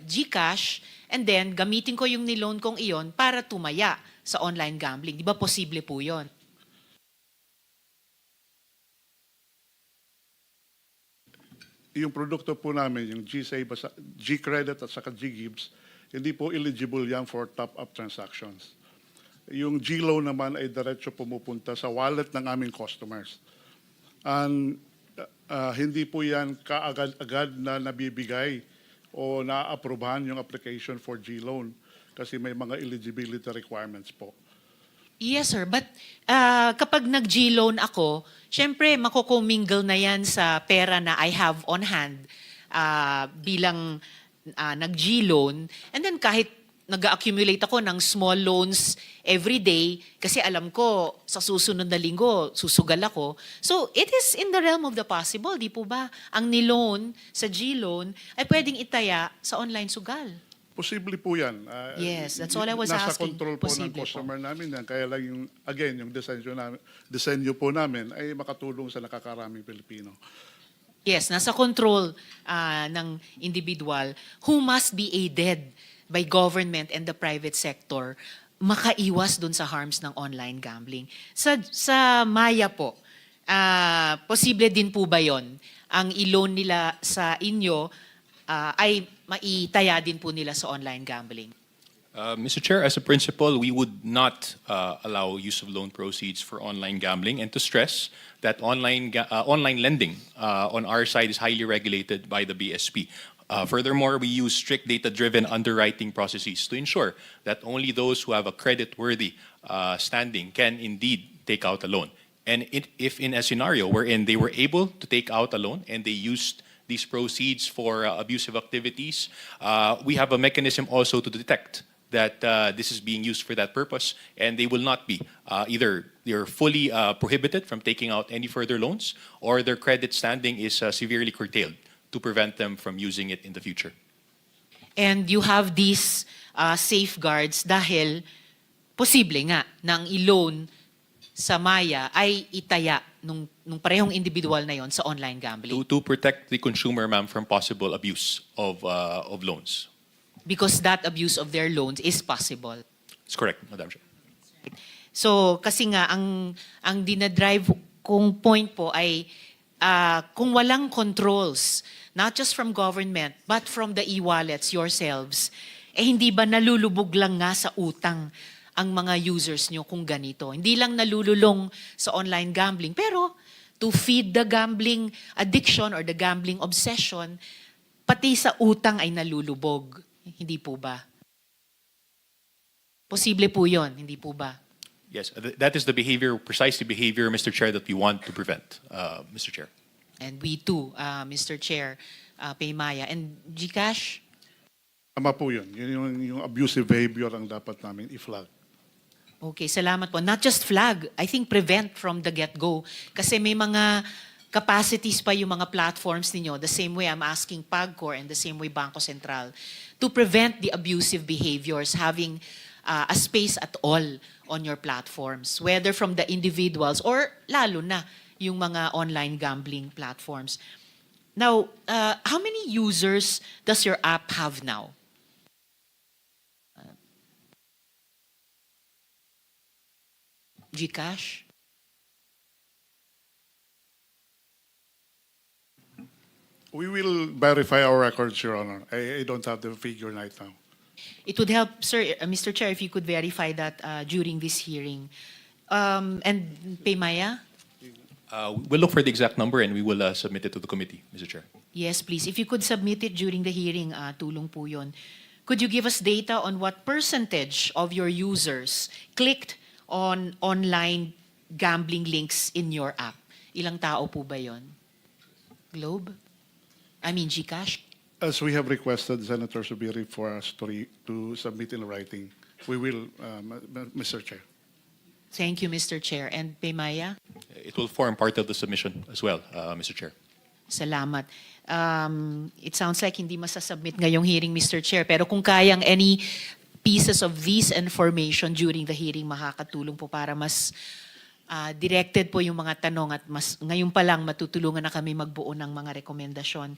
Speaker 8: GCash and then gamitin ko yung niloan kong iyon para tumaya sa online gambling. Di ba posible po yun?
Speaker 6: Yung produkto po namin, yung G-Save, G-Credit at saka G-Gives, hindi po eligible yan for top-up transactions. Yung G-Loan naman ay diretso pumupunta sa wallet ng aming customers. And hindi po yan kaagad-agad na nabibigay o na-aprobahan yung application for G-Loan kasi may mga eligibility requirements po.
Speaker 8: Yes, sir. But kapag nag-G-loan ako, syempre makokommingle na yan sa pera na I have on hand bilang nag-G-loan. And then kahit nag-accumulate ako ng small loans every day, kasi alam ko sa susunod na linggo, susugal ako. So it is in the realm of the possible, di po ba? Ang niloan sa G-loan ay pwedeng itaya sa online sugal.
Speaker 6: Posible po yan.
Speaker 8: Yes, that's all I was
Speaker 6: nasa
Speaker 8: asking.
Speaker 6: control po ng
Speaker 8: Posible
Speaker 6: customer namin yan. Kaya lang yung disenyo po namin ay makatulong sa nakakaraming Pilipino.
Speaker 8: Yes, nasa control ng individual who must be aided by government and the private sector makaiwas dun sa harms ng online gambling. Sa Maya po, posible din po ba yon? Ang i-loan nila sa inyo ay maitaya din po nila sa online gambling?
Speaker 7: Mr. Chair, as a principle, we would not allow use of loan proceeds for online gambling, and to stress that online lending on our side is highly regulated by the BSP. Furthermore, we use strict data-driven underwriting processes to ensure that only those who have a credit-worthy standing can indeed take out a loan. And if in a scenario wherein they were able to take out a loan and they used these proceeds for abusive activities, we have a mechanism also to detect that this is being used for that purpose, and they will not be either they're fully prohibited from taking out any further loans, or their credit standing is severely curtailed to prevent them from using it in the future.
Speaker 8: And you have these safeguards dahil posible nga nang i-loan sa Maya ay itaya nung parehong individual na yon sa online gambling.
Speaker 7: To protect the consumer, ma'am, from possible abuse of loans.
Speaker 8: Because that abuse of their loans is possible.
Speaker 7: It's correct, Madam Chair.
Speaker 8: So kasi nga ang dinadrive kong point po ay kung walang controls, not just from government but from the e-wallets yourselves, hindi ba nalulubog lang nga sa utang ang mga users nyo kung ganito? Hindi lang nalululong sa online gambling, pero to feed the gambling addiction or the gambling obsession, pati sa utang ay nalulubog. Hindi po ba? Posible po yun, hindi po ba?
Speaker 7: Yes, that is the behavior, precisely behavior, Mr. Chair, that we want to prevent, Mr. Chair.
Speaker 8: And we too, Mr. Chair, Paymaya. And GCash?
Speaker 6: Tama po yun. Yun yung abusive behavior ang dapat namin i-flag.
Speaker 8: Okay, salamat po. Not just flag, I think prevent from the get-go. Kasi may mga capacities pa yung mga platforms ninyo, the same way I'm asking PAGCOR and the same way Bangko Sentral, to prevent the abusive behaviors, having a space at all on your platforms, whether from the individuals or lalo na yung mga online gambling platforms. Now, how many users does your app have now? GCash?
Speaker 6: We will verify our records, Your Honor. I don't have the figure right now.
Speaker 8: It would help, sir, Mr. Chair, if you could verify that during this hearing. And Paymaya?
Speaker 7: We'll look for the exact number and we will submit it to the committee, Mr. Chair.
Speaker 8: Yes, please. If you could submit it during the hearing, tulong po yun. Could you give us data on what percentage of your users clicked on online gambling links in your app? Ilang tao po ba yun? Globe? I mean, GCash?
Speaker 6: As we have requested Senator Zubiri for us to submit in writing, we will, Mr. Chair.
Speaker 8: Thank you, Mr. Chair. And Paymaya?
Speaker 7: It will form part of the submission as well, Mr. Chair.
Speaker 8: Salamat. It sounds like hindi masasubmit ngayong hearing, Mr. Chair. Pero kung kayang any pieces of this information during the hearing, makakatulong po para mas directed po yung mga tanong at mas ngayon pa lang matutulungan na kami magbuo ng mga rekomendasyon.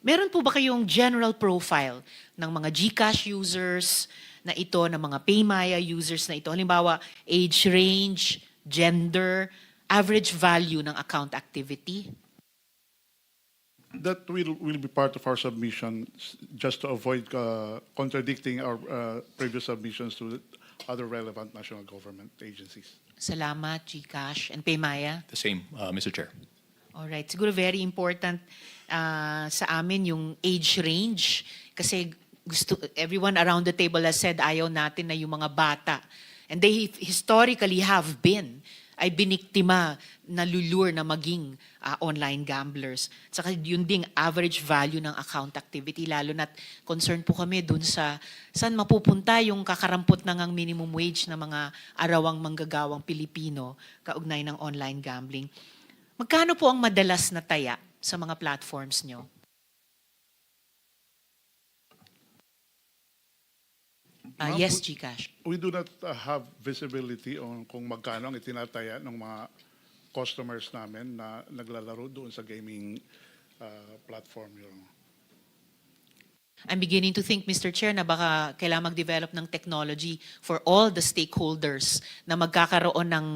Speaker 8: Meron po ba kayong general profile ng mga GCash users na ito, ng mga Paymaya users na ito? Halimbawa, age range, gender, average value ng account activity?
Speaker 6: That will be part of our submission just to avoid contradicting our previous submissions to other relevant national government agencies.
Speaker 8: Salamat, GCash. And Paymaya?
Speaker 7: The same, Mr. Chair.
Speaker 8: Alright. Siguro very important sa amin yung age range. Kasi everyone around the table has said ayaw natin na yung mga bata. And they historically have been ay biniktima, nalulure na maging online gamblers. Saka yun ding average value ng account activity, lalo na't concerned po kami dun sa saan mapupunta yung kakarampot na ngang minimum wage na mga arawang manggagawang Pilipino kaugnay ng online gambling. Magkano po ang madalas na taya sa mga platforms nyo? Yes, GCash.
Speaker 6: We do not have visibility on kung magkano ang itinataya ng mga customers namin na naglalaro doon sa gaming platform.
Speaker 8: I'm beginning to think, Mr. Chair, na baka kailangan mag-develop ng technology for all the stakeholders na magkakaroon ng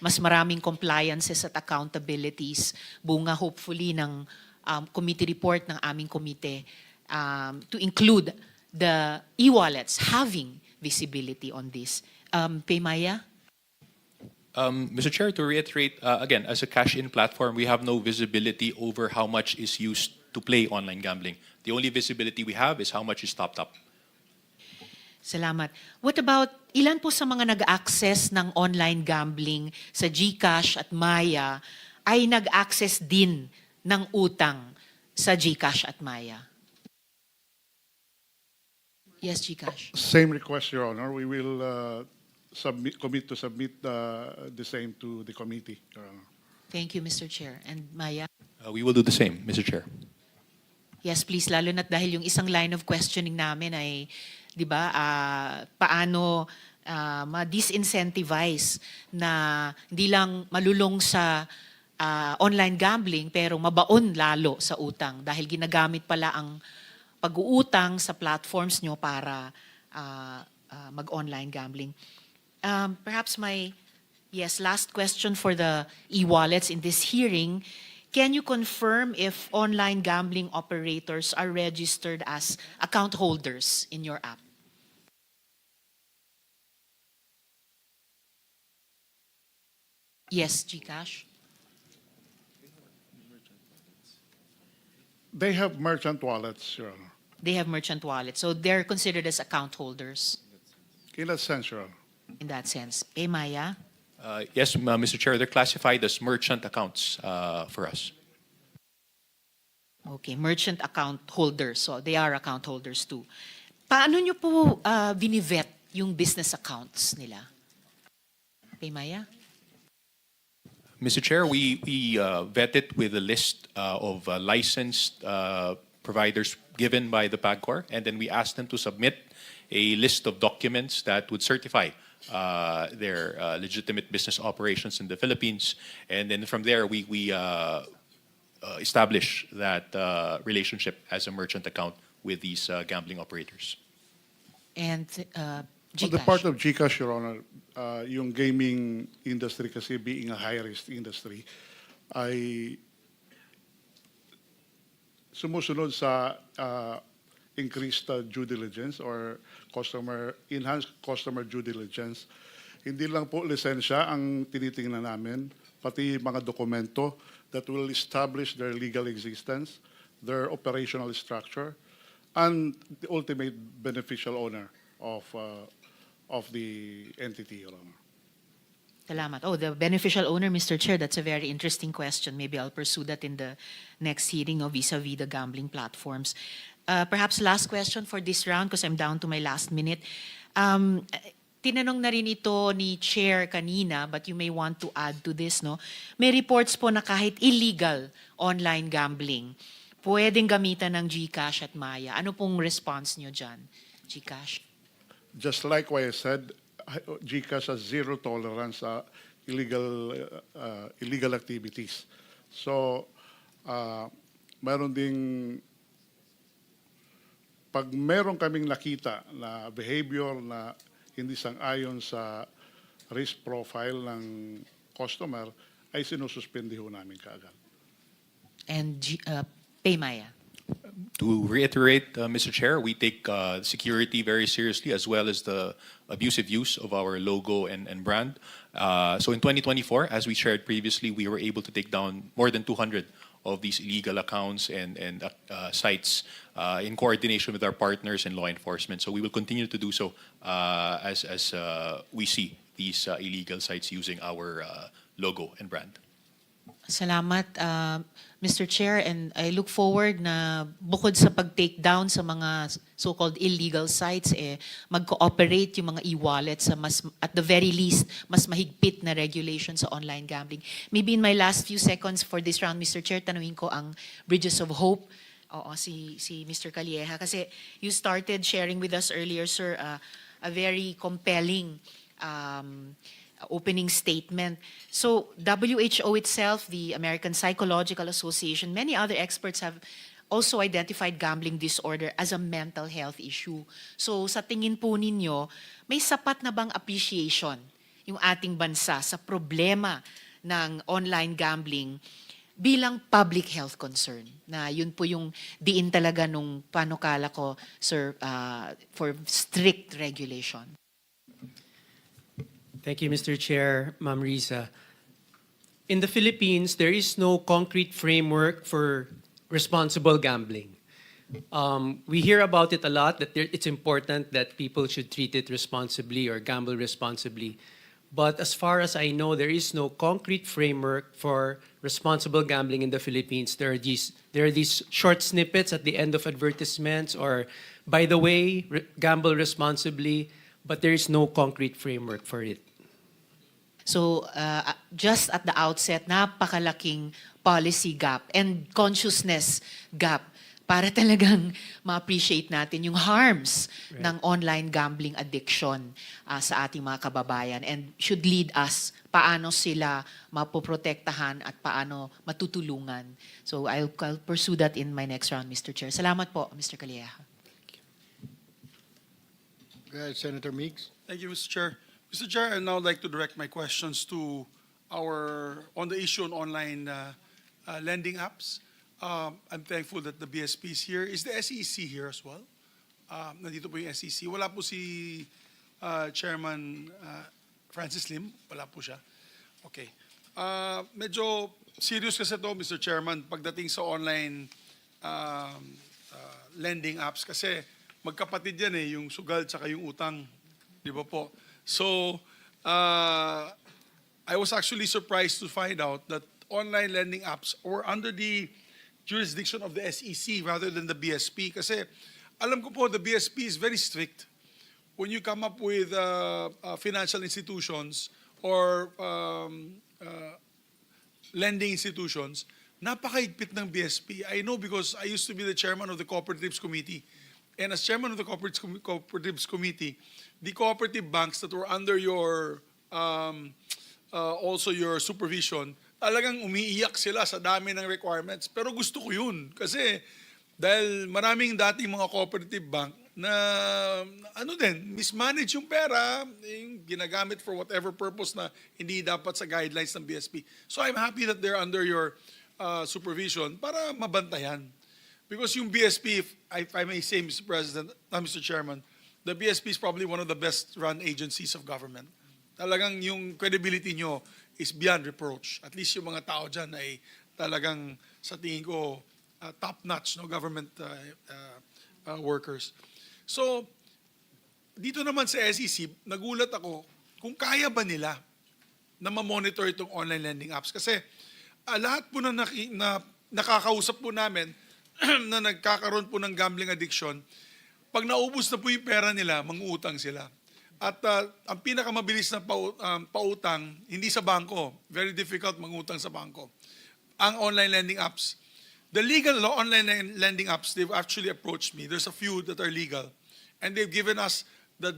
Speaker 8: mas maraming compliances at accountabilities. Bunga hopefully ng committee report ng aming komite to include the e-wallets having visibility on this. Paymaya?
Speaker 7: Mr. Chair, to reiterate, again, as a cash-in platform, we have no visibility over how much is used to play online gambling. The only visibility we have is how much is topped up.
Speaker 8: Salamat. What about, ilan po sa mga nag-access ng online gambling sa GCash at Maya ay nag-access din ng utang sa GCash at Maya? Yes, GCash.
Speaker 6: Same request, Your Honor. We will commit to submit the same to the committee, Your Honor.
Speaker 8: Thank you, Mr. Chair. And Maya?
Speaker 7: We will do the same, Mr. Chair.
Speaker 8: Yes, please. Lalo na't dahil yung isang line of questioning namin ay, di ba, paano ma-disincentivize na hindi lang malulong sa online gambling pero mabaon lalo sa utang dahil ginagamit pala ang pag-uutang sa platforms nyo para mag-online gambling. Perhaps last question for the e-wallets in this hearing. Can you confirm if online gambling operators are registered as account holders in your app? Yes, GCash.
Speaker 6: They have merchant wallets, Your Honor.
Speaker 8: They have merchant wallets, so they're considered as account holders
Speaker 6: In that sense, Your Honor.
Speaker 8: in that sense. Maya?
Speaker 7: Yes, Mr. Chair, they're classified as merchant accounts for us.
Speaker 8: Okay, merchant account holders. So they are account holders too. Paano nyo po binivet yung business accounts nila? Kay Maya?
Speaker 7: Mr. Chair, we vet it with a list of licensed providers given by the PAGCOR, and then we ask them to submit a list of documents that would certify their legitimate business operations in the Philippines, and then from there we establish that relationship as a merchant account with these gambling operators.
Speaker 8: And
Speaker 6: On the part of GCash, Your Honor, yung gaming industry kasi being a high-risk industry, ay sumusunod sa increased due diligence or enhanced customer due diligence. Hindi lang po lisensya ang tinitingnan namin, pati mga dokumento that will establish their legal existence, their operational structure, and the ultimate beneficial owner of the entity, Your Honor.
Speaker 8: Salamat. Oh, the beneficial owner, Mr. Chair, that's a very interesting question. Maybe I'll pursue that in the next hearing of vis-a-vis the gambling platforms. Perhaps last question for this round because I'm down to my last minute. Tinanong na rin ito ni Chair kanina, but you may want to add to this, no? May reports po na kahit illegal online gambling, pwedeng gamitan ng GCash at Maya. Ano pong response nyo dyan, GCash?
Speaker 6: Just like what I said, GCash has zero tolerance sa illegal activities. So, meron ding pag meron kaming nakita na behavior na hindi sang-ayon sa risk profile ng customer, ay sinususpendiho namin kaagad.
Speaker 8: And Pay Maya.
Speaker 7: To reiterate, Mr. Chair, we take security very seriously as well as the abusive use of our logo and brand. So in 2024, as we shared previously, we were able to take down more than 200 of these illegal accounts and sites in coordination with our partners in law enforcement. So we will continue to do so as we see these illegal sites using our logo and brand.
Speaker 8: Salamat, Mr. Chair, and I look forward na bukod sa pag-take down sa mga so-called illegal sites, mag-cooperate yung mga e-wallets sa at the very least, mas mahigpit na regulation sa online gambling. Maybe in my last few seconds for this round, Mr. Chair, tanungin ko ang Bridges of Hope. Oo, si Mr. Calieja. Kasi you started sharing with us earlier, sir, a very compelling opening statement. So WHO itself, the American Psychological Association, many other experts have also identified gambling disorder as a mental health issue. So sa tingin po ninyo, may sapat na bang appreciation yung ating bansa sa problema ng online gambling bilang public health concern? Na yun po yung diin talaga nung panukala ko, sir, for strict regulation.
Speaker 1: Thank you, Mr. Chair, Ma'am Risa. In the Philippines, there is no concrete framework for responsible gambling. We hear about it a lot, that it's important that people should treat it responsibly or gamble responsibly. But as far as I know, there is no concrete framework for responsible gambling in the Philippines. There are these short snippets at the end of advertisements or, by the way, gamble responsibly, but there is no concrete framework for it.
Speaker 8: So just at the outset, napakalaking policy gap and consciousness gap para talagang ma-appreciate natin yung harms ng online gambling addiction sa ating mga kababayan and should lead us paano sila mapoprotektahan at paano matutulungan. So I'll pursue that in my next round, Mr. Chair. Salamat po, Mr. Calieja.
Speaker 2: Go ahead, Senator Migz.
Speaker 3: Thank you, Mr. Chair. Mr. Chair, I'd now like to direct my questions to on the issue on online lending apps. I'm thankful that the BSP is here. Is the SEC here as well? Nandito po yung SEC. Wala po si Chairman Francis Lim. Wala po siya. Okay. Medyo serious kasi to, Mr. Chairman, pagdating sa online lending apps. Kasi magkapatid yan yung sugal tsaka yung utang. Di ba po? So, I was actually surprised to find out that online lending apps were under the jurisdiction of the SEC rather than the BSP. Kasi alam ko po, the BSP is very strict. When you come up with financial institutions or lending institutions, napakahigpit ng BSP. I know because I used to be the chairman of the Cooperatives Committee. And as chairman of the Cooperatives Committee, the cooperative banks that were under your also your supervision, talagang umiiyak sila sa dami ng requirements. Pero gusto ko yun. Kasi dahil maraming dating mga cooperative bank na mismanage yung pera, yung ginagamit for whatever purpose na hindi dapat sa guidelines ng BSP. So I'm happy that they're under your supervision para mabantayan. Because yung BSP, if I may say, Mr. President, Mr. Chairman, the BSP is probably one of the best run agencies of government. Talagang yung credibility nyo is beyond reproach. At least yung mga tao dyan ay talagang sa tingin ko top-notch government workers. So, dito naman sa SEC, nagulat ako kung kaya ba nila na ma-monitor itong online lending apps. Kasi lahat po na nakakausap po namin na nagkakaroon po ng gambling addiction, pag naubos na po yung pera nila, mangutang sila. At ang pinakamabilis na pautang, hindi sa bangko. Very difficult mangutang sa bangko. Ang online lending apps. The legal online lending apps, they've actually approached me. There's a few that are legal. And they've given us the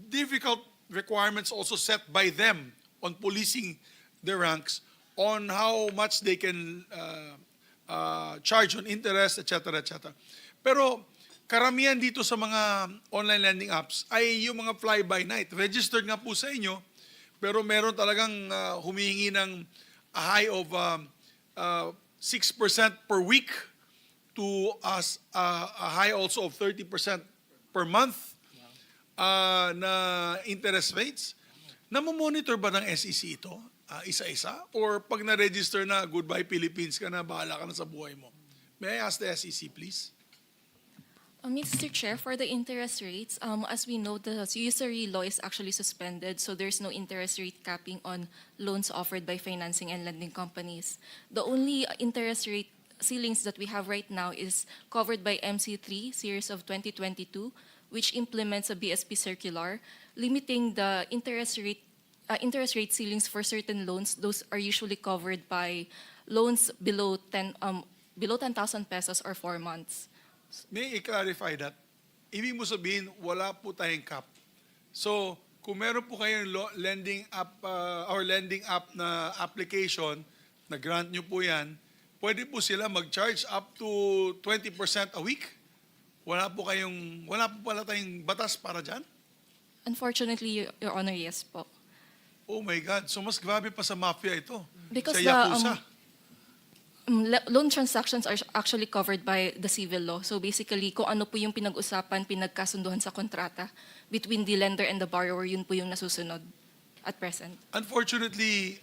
Speaker 3: difficult requirements also set by them on policing their ranks on how much they can charge on interest, etc., etc. Pero karamihan dito sa mga online lending apps ay yung mga fly-by-night. Registered nga po sa inyo, pero meron talagang humihingi ng a high of 6% per week to a high also of 30% per month na interest rates. Namomonitor ba ng SEC ito? Isa-isa? Or pag na-register na, goodbye Philippines ka na, bahala ka na sa buhay mo? May I ask the SEC, please?
Speaker 10: Mr. Chair, for the interest rates, as we know, the usury law is actually suspended, so there's no interest rate capping on loans offered by financing and lending companies. The only interest rate ceilings that we have right now is covered by MC3 series of 2022, which implements a BSP circular, limiting the interest rate ceilings for certain loans. Those are usually covered by loans below 10,000 pesos or 4 months.
Speaker 3: May I-clarify that? Ibig mo sabihin, wala po tayong cap. So, kung meron po kayong lending app na application, na grant nyo po yan, pwede po sila mag-charge up to 20% a week? Wala po pala tayong batas para dyan?
Speaker 10: Unfortunately, Your Honor, yes po.
Speaker 3: Oh my God, so mas grabe pa sa mafia ito.
Speaker 10: Because
Speaker 3: sa Yakuza.
Speaker 10: Loan transactions are actually covered by the civil law. So basically, kung ano po yung pinag-usapan, pinagkasunduhan sa kontrata between the lender and the borrower, yun po yung nasusunod at present.
Speaker 3: Unfortunately,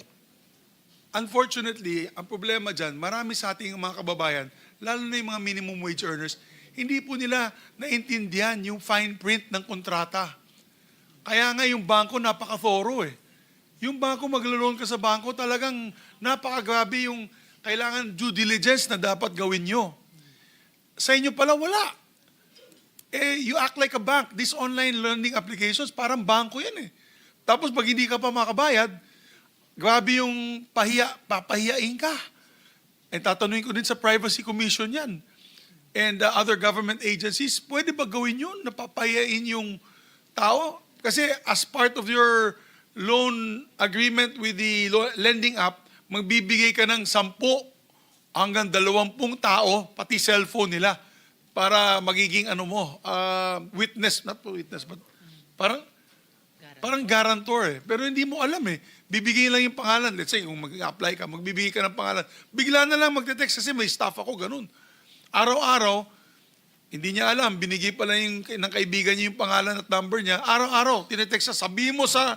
Speaker 3: ang problema dyan, marami sa ating mga kababayan, lalo na yung mga minimum wage earners, hindi po nila naintindihan yung fine print ng kontrata. Kaya nga yung bangko napaka-thorough eh. Yung bangko, maglo-loan ka sa bangko, talagang napakagrabe yung kailangan due diligence na dapat gawin nyo. Sa inyo pala, wala. You act like a bank. These online lending applications, parang bangko yan eh. Tapos pag hindi ka pa makabayad, grabe yung papahiyain ka. And tatanungin ko din sa Privacy Commission yan. And other government agencies, pwede ba gawin yun? Napapahiyain yung tao? Kasi as part of your loan agreement with the lending app, magbibigay ka ng 10 hanggang 20 tao, pati cellphone nila, para magiging witness, not witness, but parang guarantor eh. Pero hindi mo alam eh. Bibigay lang yung pangalan. Let's say, kung mag-apply ka, magbibigay ka ng pangalan. Bigla na lang magte-text kasi may staff ako, ganun. Araw-araw, hindi niya alam, binigay pala ng kaibigan niya yung pangalan at number niya. Araw-araw, tinetext siya, sabihin mo sa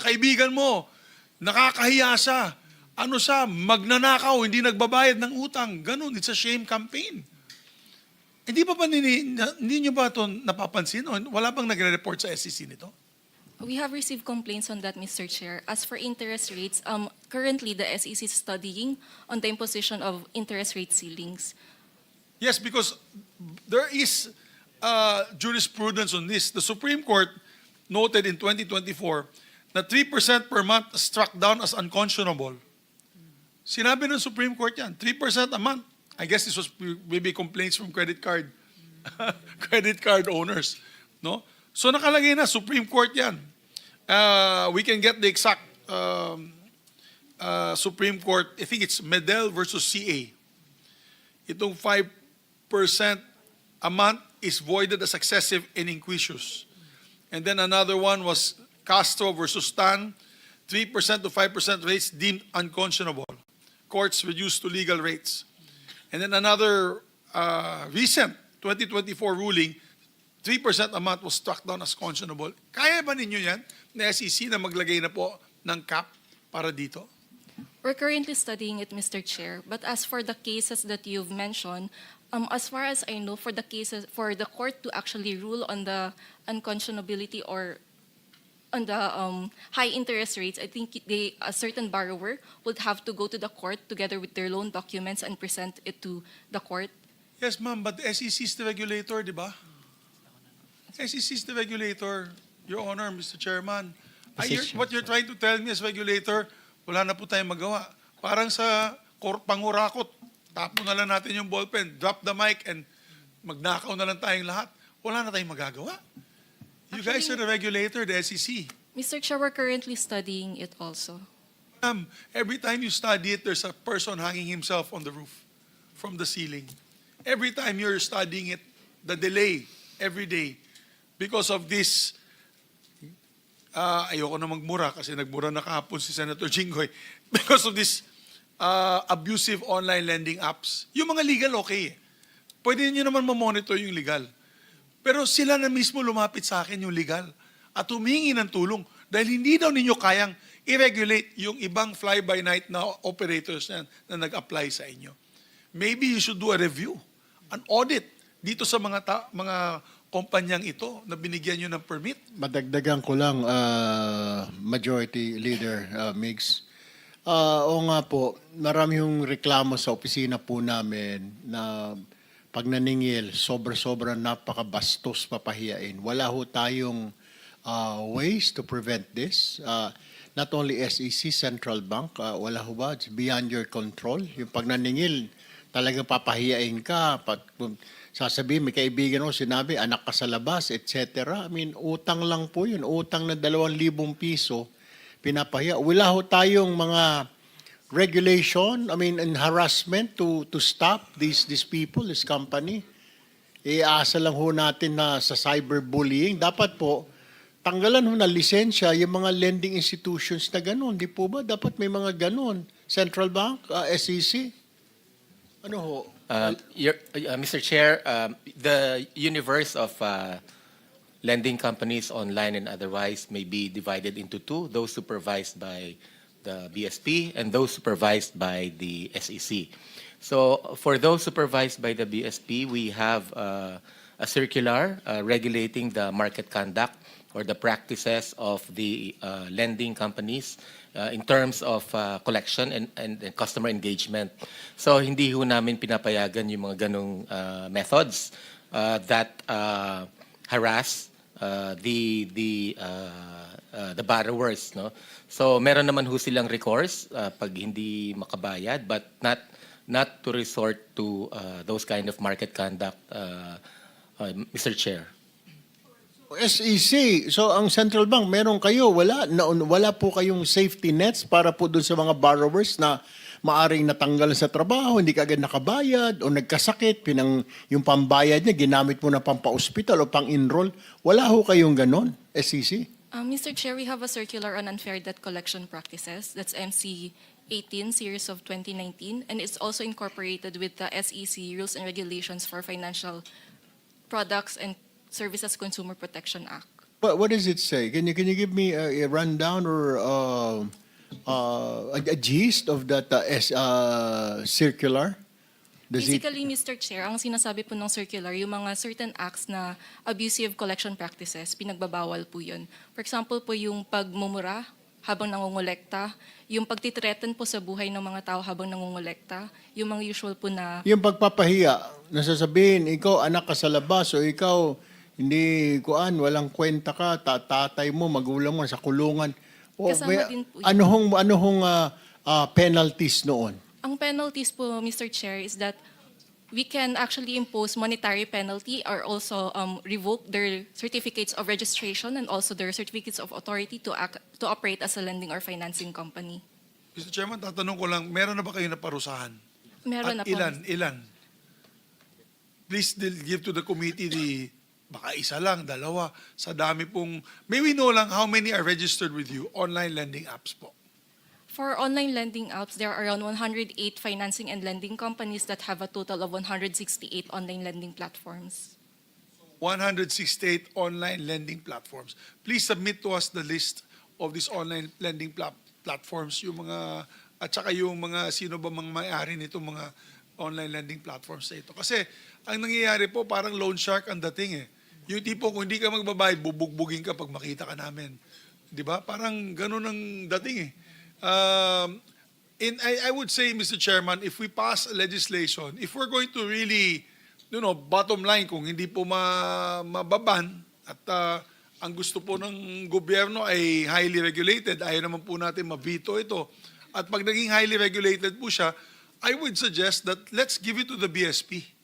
Speaker 3: kaibigan mo, nakakahiya siya. Magnanakaw, hindi nagbabayad ng utang. Ganun, it's a shame campaign. Hindi niyo ba ito napapansin? Wala bang nagre-report sa SEC nito?
Speaker 10: We have received complaints on that, Mr. Chair. As for interest rates, currently the SEC is studying on the imposition of interest rate ceilings.
Speaker 3: Yes, because there is jurisprudence on this. The Supreme Court noted in 2024 na 3% per month struck down as unconscionable. Sinabi ng Supreme Court yan, 3% a month. I guess this was maybe complaints from credit card owners. No? So nakalagay na, Supreme Court yan. We can get the exact Supreme Court, I think it's Medel versus CA. Itong 5% a month is voided as excessive and inquisious. And then another one was Castro versus Tan, 3% to 5% rates deemed unconscionable. Courts reduced to legal rates. And then another recent 2024 ruling, 3% a month was struck down as conscionable. Kaya ba ninyo yan na SEC na maglagay na po ng cap para dito?
Speaker 10: We're currently studying it, Mr. Chair. But as for the cases that you've mentioned, as far as I know, for the cases, for the court to actually rule on the unconscionability or on the high interest rates, I think a certain borrower would have to go to the court together with their loan documents and present it to the court.
Speaker 3: Yes, ma'am, but the SEC is the regulator, di ba? SEC is the regulator, Your Honor, Mr. Chairman. What you're trying to tell me as regulator, wala na po tayong magawa. Parang sa pangurakot, tapo na lang natin yung ballpen, drop the mic, and magnakaw na lang tayong lahat. Wala na tayong magagawa. You guys are the regulator, the SEC.
Speaker 10: Mr. Chair, we're currently studying it also.
Speaker 3: Every time you study it, there's a person hanging himself on the roof from the ceiling. Every time you're studying it, the delay every day because of this, ayoko na magmura kasi nagmura na kahapon si Senator Jinggoy, because of this abusive online lending apps. Yung mga legal, okay. Pwede nyo naman mamonitor yung legal. Pero sila na mismo lumapit sa akin yung legal at humingi ng tulong dahil hindi daw ninyo kayang i-regulate yung ibang fly-by-night na operators na nag-apply sa inyo. Maybe you should do a review, an audit dito sa mga kumpanyang ito na binigyan nyo ng permit.
Speaker 2: Madagdagan ko lang, Majority Leader Migz. Oo nga po, marami yung reklamo sa opisina po namin na pag naningil, sobra-sobra napakabastos papahiyain. Wala ho tayong ways to prevent this. Not only SEC, Central Bank, wala ho ba? It's beyond your control. Yung pag naningil, talagang papahiyain ka. Sasabihin, may kaibigan mo, sinabi, anak ka sa labas, etc. I mean, utang lang po yun. Utang na 2,000 piso, pinapahiya. Wala ho tayong mga regulation, I mean, and harassment to stop these people, this company. Iasa lang ho natin na sa cyberbullying. Dapat po, tanggalan ho na lisensya yung mga lending institutions na gano'n. Di po ba? Dapat may mga gano'n. Central Bank, SEC. Ano ho?
Speaker 11: Mr. Chair, the universe of lending companies online and otherwise may be divided into two, those supervised by the BSP and those supervised by the SEC. So for those supervised by the BSP, we have a circular regulating the market conduct or the practices of the lending companies in terms of collection and customer engagement. So hindi ho namin pinapayagan yung mga ganong methods that harass the borrowers, no? So meron naman ho silang recourse pag hindi makabayad, but not to resort to those kind of market conduct, Mr. Chair.
Speaker 2: SEC, so ang Central Bank, meron kayo, wala po kayong safety nets para po dun sa mga borrowers na maaring natanggal sa trabaho, hindi ka agad nakabayad o nagkasakit, yung pambayad niya ginamit mo na pampa-hospital o pang-enroll. Wala ho kayong ganon, SEC?
Speaker 10: Mr. Chair, we have a circular on unfair debt collection practices. That's MC 18 series of 2019, and it's also incorporated with the SEC rules and regulations for financial products and Services Consumer Protection Act.
Speaker 2: What does it say? Can you give me a rundown or a gist of that circular? Does it,
Speaker 10: Basically, Mr. Chair, ang sinasabi po ng circular, yung mga certain acts na abusive collection practices, pinagbabawal po yun. For example po, yung pagmumura habang nangungulekta, yung pagtitreaten po sa buhay ng mga tao habang nangungulekta, yung mga usual po na
Speaker 2: yung pagpapahiya, nasasabihin, ikaw anak ka sa labas o ikaw hindi kuan, walang kwenta ka, tatay mo, magulang mo sa kulungan. O,
Speaker 10: Kasama din po yun.
Speaker 2: ano hong penalties noon?
Speaker 10: ang penalties po, Mr. Chair, is that we can actually impose monetary penalty or also revoke their certificates of registration and also their certificates of authority to operate as a lending or financing company.
Speaker 3: Mr. Chairman, tatanong ko lang, meron na ba kayo naparusahan?
Speaker 10: Meron na
Speaker 3: At
Speaker 10: po.
Speaker 3: ilan? Please give to the committee baka isa lang, dalawa, sa dami pong, may we know lang how many are registered with you, online lending apps po.
Speaker 10: For online lending apps, there are around 108 financing and lending companies that have a total of 168 online lending platforms.
Speaker 3: 168 online lending platforms. Please submit to us the list of these online lending platforms, yung mga, at saka yung mga sino ba mga may-ari nitong mga online lending platforms na ito. Kasi ang nangyayari po, parang loan shark ang dating eh. Yung tipo, kung hindi ka magbabayad, bubugbugin ka pag makita ka namin. Di ba? Parang ganun ang dating eh. I would say, Mr. Chairman, if we pass a legislation, if we're going to really, bottom line, kung hindi po mababan at ang gusto po ng gobyerno ay highly regulated, ayaw naman po natin mabito ito. At pag naging highly regulated po siya, I would suggest that let's give it to the BSP.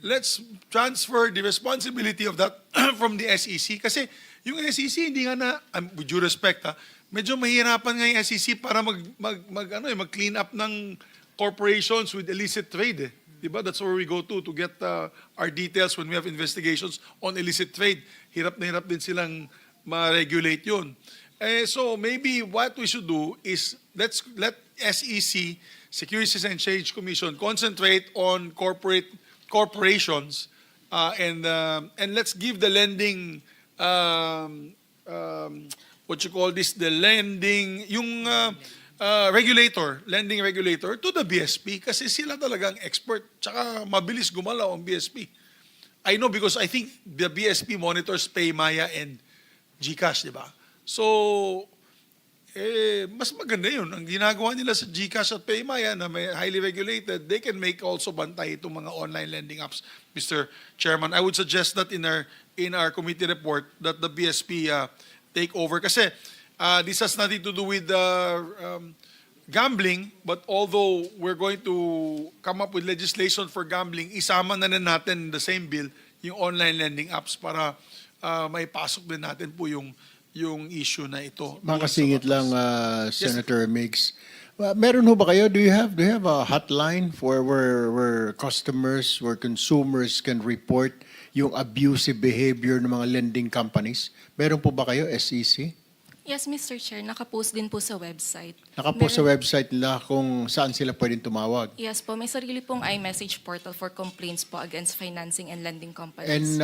Speaker 3: Let's transfer the responsibility of that from the SEC. Kasi yung SEC, hindi nga na, with due respect, medyo mahirapan nga yung SEC para mag-clean up ng corporations with illicit trade. Diba? That's where we go to get our details when we have investigations on illicit trade. Hirap na hirap din silang ma-regulate yun. So maybe what we should do is let SEC, Securities and Exchange Commission, concentrate on corporations and let's give the lending what you call this, the lending, yung lending regulator to the BSP kasi sila talagang expert tsaka mabilis gumalaw ang BSP. I know because I think the BSP monitors Paymaya and GCash, di ba? So, mas maganda yun. Ang ginagawa nila sa GCash at Paymaya na may highly regulated, they can make also bantay itong mga online lending apps, Mr. Chairman. I would suggest that in our committee report that the BSP take over. Kasi this has nothing to do with gambling, but although we're going to come up with legislation for gambling, isama na natin in the same bill yung online lending apps para may pasok din natin po yung issue na ito.
Speaker 2: Makasingit lang, Senator Migz. Meron ho ba kayo? Do you have a hotline for where customers, where consumers can report yung abusive behavior ng mga lending companies? Meron po ba kayo, SEC?
Speaker 10: Yes, Mr. Chair, nakapost din po sa website.
Speaker 2: Nakapost sa website nila kung saan sila pwedeng tumawag.
Speaker 10: Yes po, may sarili pong iMessage portal for complaints po against financing and lending companies.
Speaker 2: And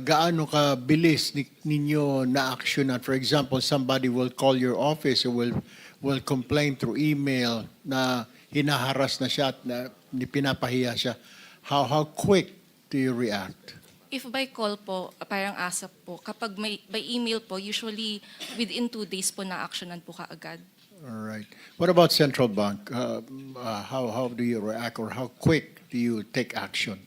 Speaker 2: gaano ka bilis ninyo na-actionan? For example, somebody will call your office or will complain through email na hinaharas na siya at na pinapahiya siya. How quick do you react?
Speaker 10: If by call po, parang ASAP po. Kapag by email po, usually within 2 days po na-actionan po kaagad.
Speaker 2: All right. What about central bank? How do you react or how quick do you take action?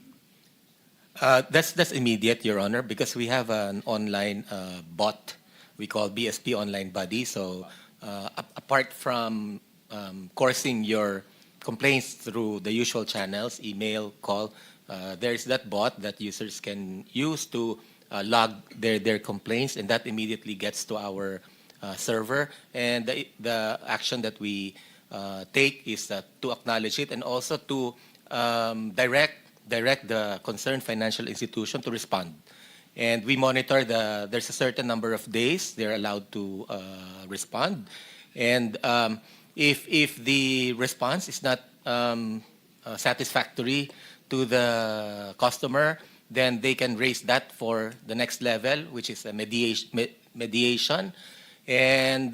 Speaker 11: That's immediate, Your Honor, because we have an online bot we call BSP Online Buddy. So apart from coursing your complaints through the usual channels, email, call, there's that bot that users can use to log their complaints, and that immediately gets to our server. And the action that we take is to acknowledge it and also to direct the concerned financial institution to respond. And we monitor there's a certain number of days they're allowed to respond. And if the response is not satisfactory to the customer, then they can raise that for the next level, which is a mediation. And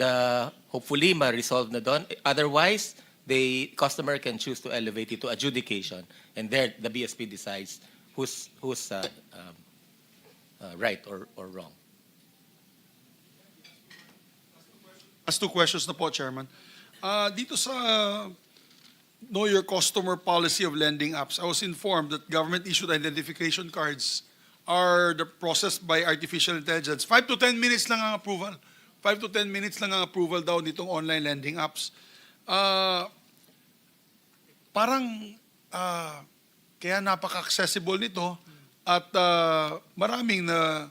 Speaker 11: hopefully ma-resolve na doon. Otherwise, the customer can choose to elevate it to adjudication, and there the BSP decides who's right or wrong.
Speaker 3: As two questions na po, Chairman. Dito sa Know Your Customer policy of lending apps, I was informed that government-issued identification cards are processed by artificial intelligence. 5 to 10 minutes lang ang approval. 5 to 10 minutes lang ang approval daw nitong online lending apps. Kaya napaka-accessible nito at maraming na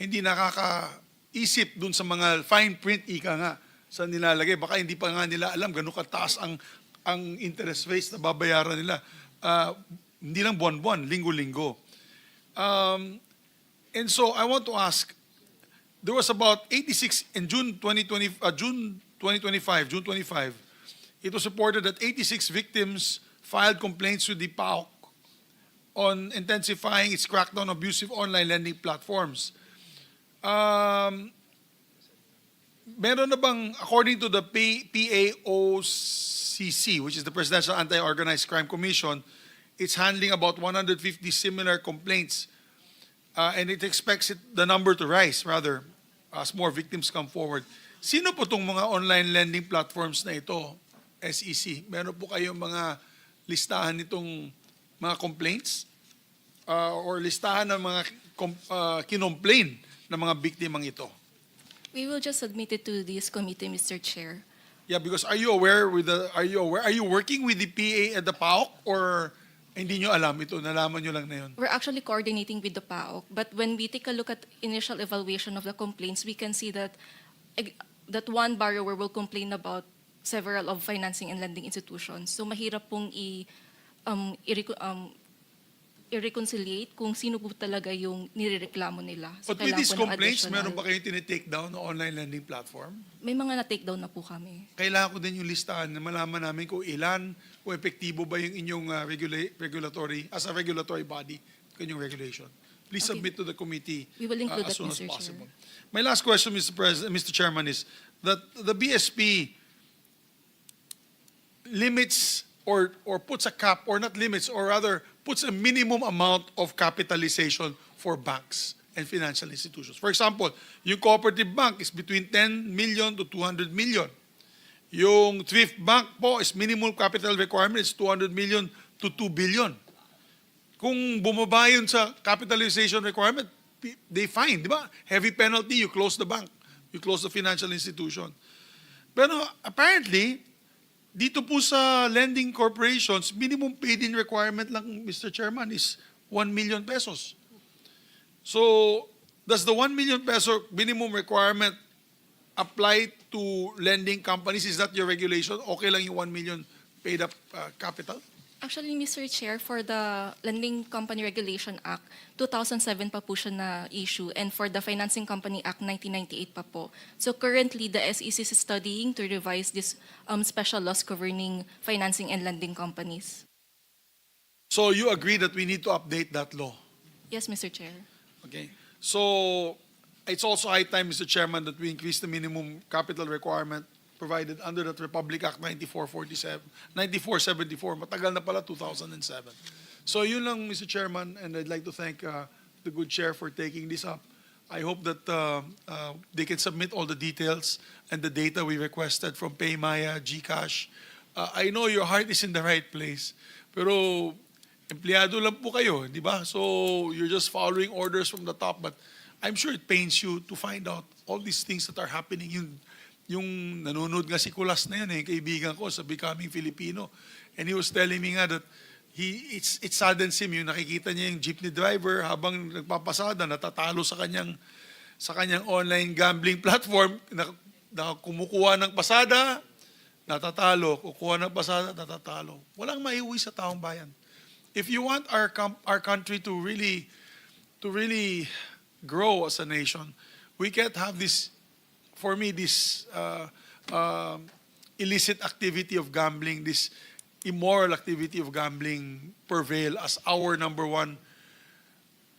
Speaker 3: hindi nakakaisip dun sa mga fine print, ika nga, sa nilalagay. Baka hindi pa nga nila alam gano'ng kataas ang interest rates na babayaran nila. Hindi lang buwan-buwan, linggo-linggo. And so I want to ask, there was about 86 in June 25, it was reported that 86 victims filed complaints with the PAOK on intensifying its crackdown on abusive online lending platforms. Meron na bang, according to the PAOCC, which is the Presidential Anti-Organized Crime Commission, it's handling about 150 similar complaints. And it expects the number to rise, rather, as more victims come forward. Sino po itong mga online lending platforms na ito, SEC? Meron po kayong mga listahan nitong mga complaints? Or listahan ng mga kinomplain ng mga biktimang ito?
Speaker 10: We will just submit it to this committee, Mr. Chair.
Speaker 3: Yeah, because are you working with the PA at the PAOK, or hindi nyo alam ito, nalaman nyo lang na yun?
Speaker 10: We're actually coordinating with the PAOK, but when we take a look at initial evaluation of the complaints, we can see that one borrower will complain about several of financing and lending institutions. So mahirap pong i-reconciliate kung sino po talaga yung nirereklamo nila. So
Speaker 3: But with these complaints,
Speaker 10: additional.
Speaker 3: meron ba kayong tinitake down na online lending platform?
Speaker 10: May mga na-take down na po kami.
Speaker 3: Kailangan ko din yung listahan na malaman namin kung ilan, kung epektibo ba yung inyong regulatory, as a regulatory body, kanyang regulation. Please
Speaker 10: Okay.
Speaker 3: submit to the committee
Speaker 10: We will include
Speaker 3: as
Speaker 10: that,
Speaker 3: soon as
Speaker 10: Mr. Chair.
Speaker 3: possible. My last question, Mr. Chairman, is that the BSP limits or puts a cap, or not limits, or rather puts a minimum amount of capitalization for banks and financial institutions. For example, yung cooperative bank is between 10 million to 200 million. Yung thrift bank po is minimum capital requirement is 200 million to 2 billion. Kung bumaba yun sa capitalization requirement, they fine, di ba? Heavy penalty, you close the bank. You close the financial institution. Pero apparently, dito po sa lending corporations, minimum paid-in requirement lang, Mr. Chairman, is 1 million pesos. So, does the 1 million peso minimum requirement apply to lending companies? Is that your regulation? Okay lang yung 1 million paid up capital?
Speaker 10: Actually, Mr. Chair, for the Lending Company Regulation Act, 2007 pa po siya na issue, and for the Financing Company Act, 1998 pa po. So currently, the SEC is studying to revise this special laws governing financing and lending companies.
Speaker 3: So you agree that we need to update that law?
Speaker 10: Yes, Mr. Chair.
Speaker 3: Okay. So it's also high time, Mr. Chairman, that we increase the minimum capital requirement provided under that Republic Act 9474. Matagal na pala, 2007. So yun lang, Mr. Chairman, and I'd like to thank the good chair for taking this up. I hope that they can submit all the details and the data we requested from Paymaya, GCash. I know your heart is in the right place, pero empleyado lang po kayo, di ba? So you're just following orders from the top, but I'm sure it pains you to find out all these things that are happening. Yung nanonood nga si Kulas na yun, kaibigan ko sa Becoming Filipino. And he was telling me nga that it saddens him yung nakikita niya yung jeepney driver habang nagpapasada, natatalo sa kanyang online gambling platform, na kumukuha ng pasada, natatalo, kukuha ng pasada, natatalo. Walang maiuwi sa taong bayan. If you want our country to really grow as a nation, we can't have this, for me, this illicit activity of gambling, this immoral activity of gambling prevail as our number one